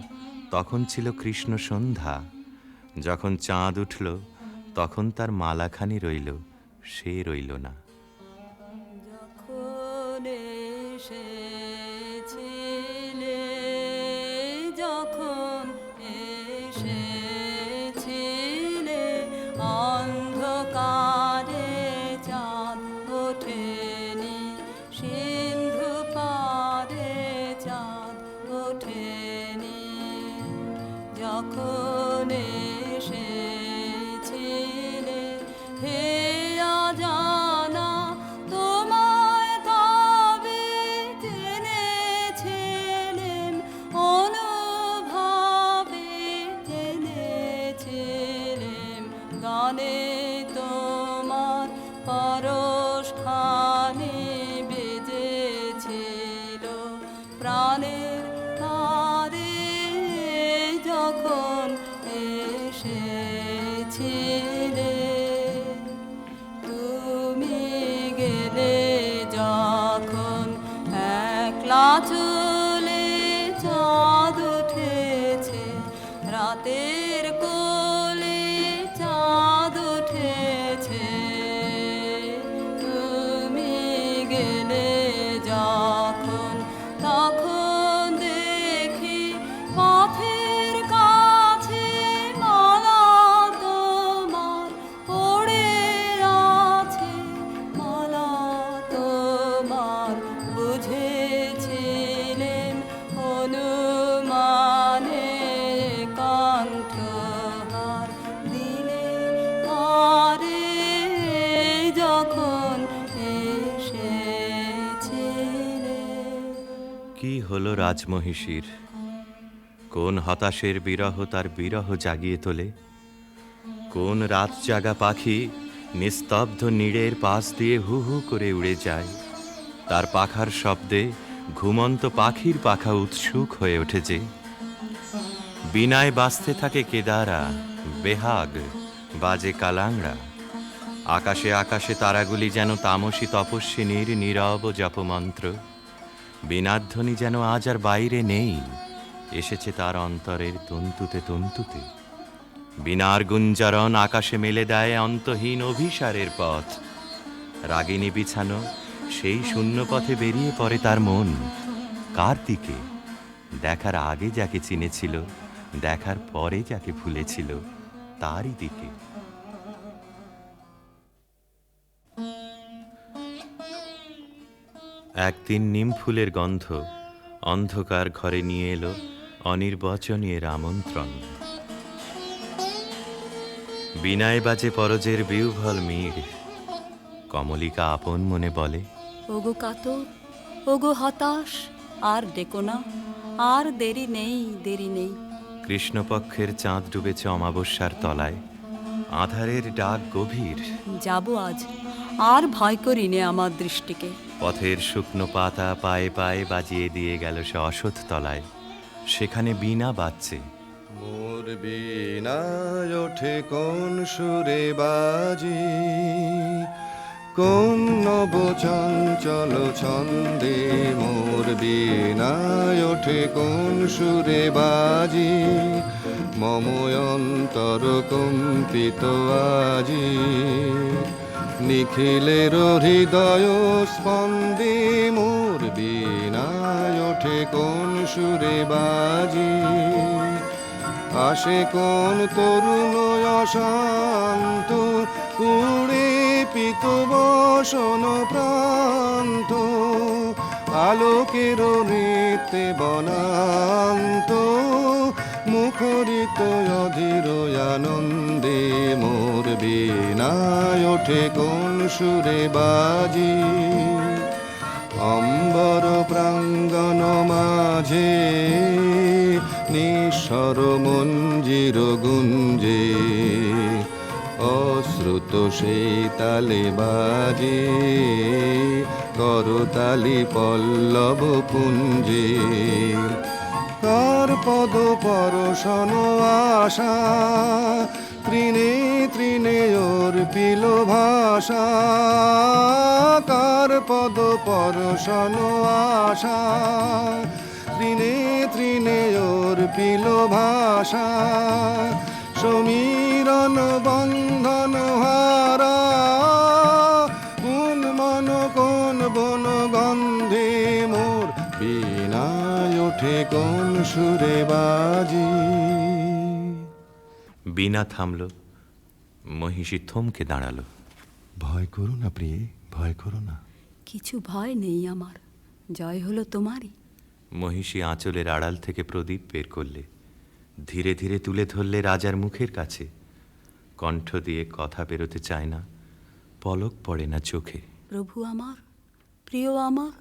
তখন ছিল কৃষ্ণ সন্ধ্যা, যখন চাঁদ উঠল তখন তার মালাখানি রইল, সে রইল না। যখন এসেছিলে, যখন এসেছিলে, অন্ধকারে চাঁদ ওঠেনি, সিন্ধু পারে চাঁদ ওঠেনি। যখন এসেছিলে হে অজানা, তোমায় তবে জেনেছিলেম, অনুভবে জেনেছিলেম। গানে তোমার পরশখানি বেজেছিল, প্রাণের তারে যখন এসে হলো রাজমহিষীর। কোন হতাশের বিরহ তার বিরহ জাগিয়ে তোলে, কোন রাত জাগা পাখি নিস্তব্ধ নীড়ের পাশ দিয়ে হু হু করে উড়ে যায়। তার পাখার শব্দে ঘুমন্ত পাখির পাখা উৎসুক হয়ে ওঠেছে। বিনায় বাজতে থাকে কেদারা, বেহাগ বাজে কালাংড়া। আকাশে আকাশে তারাগুলি যেন তামসী তপস্বিনীর নীরব জপমন্ত্র। বীণাধ্বনি যেন আজ আর বাইরে নেই, এসেছে তার অন্তরের তন্তুতে তন্তুতে। বীণার গুঞ্জরণ আকাশে মেলে দেয় অন্তহীন অভিসারের পথ। রাগিনী বিছানো সেই শূন্য পথে বেরিয়ে পড়ে তার মন। কার দিকে? দেখার আগে যাকে চিনেছিল, দেখার পরে যাকে ভুলেছিল, তারই দিকে। একদিন নিম ফুলের গন্ধ অন্ধকার ঘরে নিয়ে এলো অনির্বচনীয় আমন্ত্রণ। বিনায় বাজে পরজের বিউভল মীর। কমলিকা আপন মনে বলে, ওগো কাতর, ওগো হতাশ, আর ডেকো না, আর দেরি নেই, দেরি নেই। কৃষ্ণপক্ষের চাঁদ ডুবেছে অমাবস্যার তলায়, আধারের ডাক গভীর। যাব আজ, আর ভয় করি নে আমার দৃষ্টিকে। পথের শুকনো পাতা পায়ে পায়ে বাজিয়ে দিয়ে গেল সে অসৎ তলায়। সেখানে বীণা বাজছে। মোর বীণায় ওঠে কোন সুরে বাজি, কোন নব চঞ্চল ছন্দে। মোর বীণায় ওঠে কোন সুরে বাজি, মম অন্তর কম্পিত আজি। নিখিলের হৃদয় স্পন্দে মোর বীণায় ওঠে কোন সুরে বাজি। আসে কোন তরুণ অশান্ত, উড়ে পিত বসন প্রান্ত। আলোকের নৃত্যে বনান্ত, মুখরিত অধীর আনন্দে। মোর বীণায় ওঠে কোন সুরে বাজি, অম্বর প্রাঙ্গণ মাঝে নিঃস্বর মঞ্জির গুঞ্জে। অশ্রুত সেই তালে বাজে করতালি পল্লব পুঞ্জে। কার পদ পরশন আশা, তৃণে তৃণে অর্পিল ভাষা। কার পদ পরশন আশা, তৃণে তৃণে অর্পিল ভাষা। সমীরণ বন্ধন হারা, কোন মন কোন বন গন্ধে। মোর বীণায় ওঠে কোন সুরে বাজি। বীণা থামল, মহিষী থমকে দাঁড়ালো। ভয় করো না প্রিয়ে, ভয় করো না। কিছু ভয় নেই আমার, জয় হলো তোমারই। মহিষী আঁচলের আড়াল থেকে প্রদীপ বের করলে, ধীরে ধীরে তুলে ধরলে রাজার মুখের কাছে। কণ্ঠ দিয়ে কথা বেরোতে চায় না, পলক পড়ে না চোখে। প্রভু আমার, প্রিয় আমার,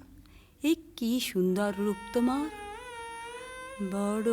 এ কি সুন্দর রূপ তোমার। বড়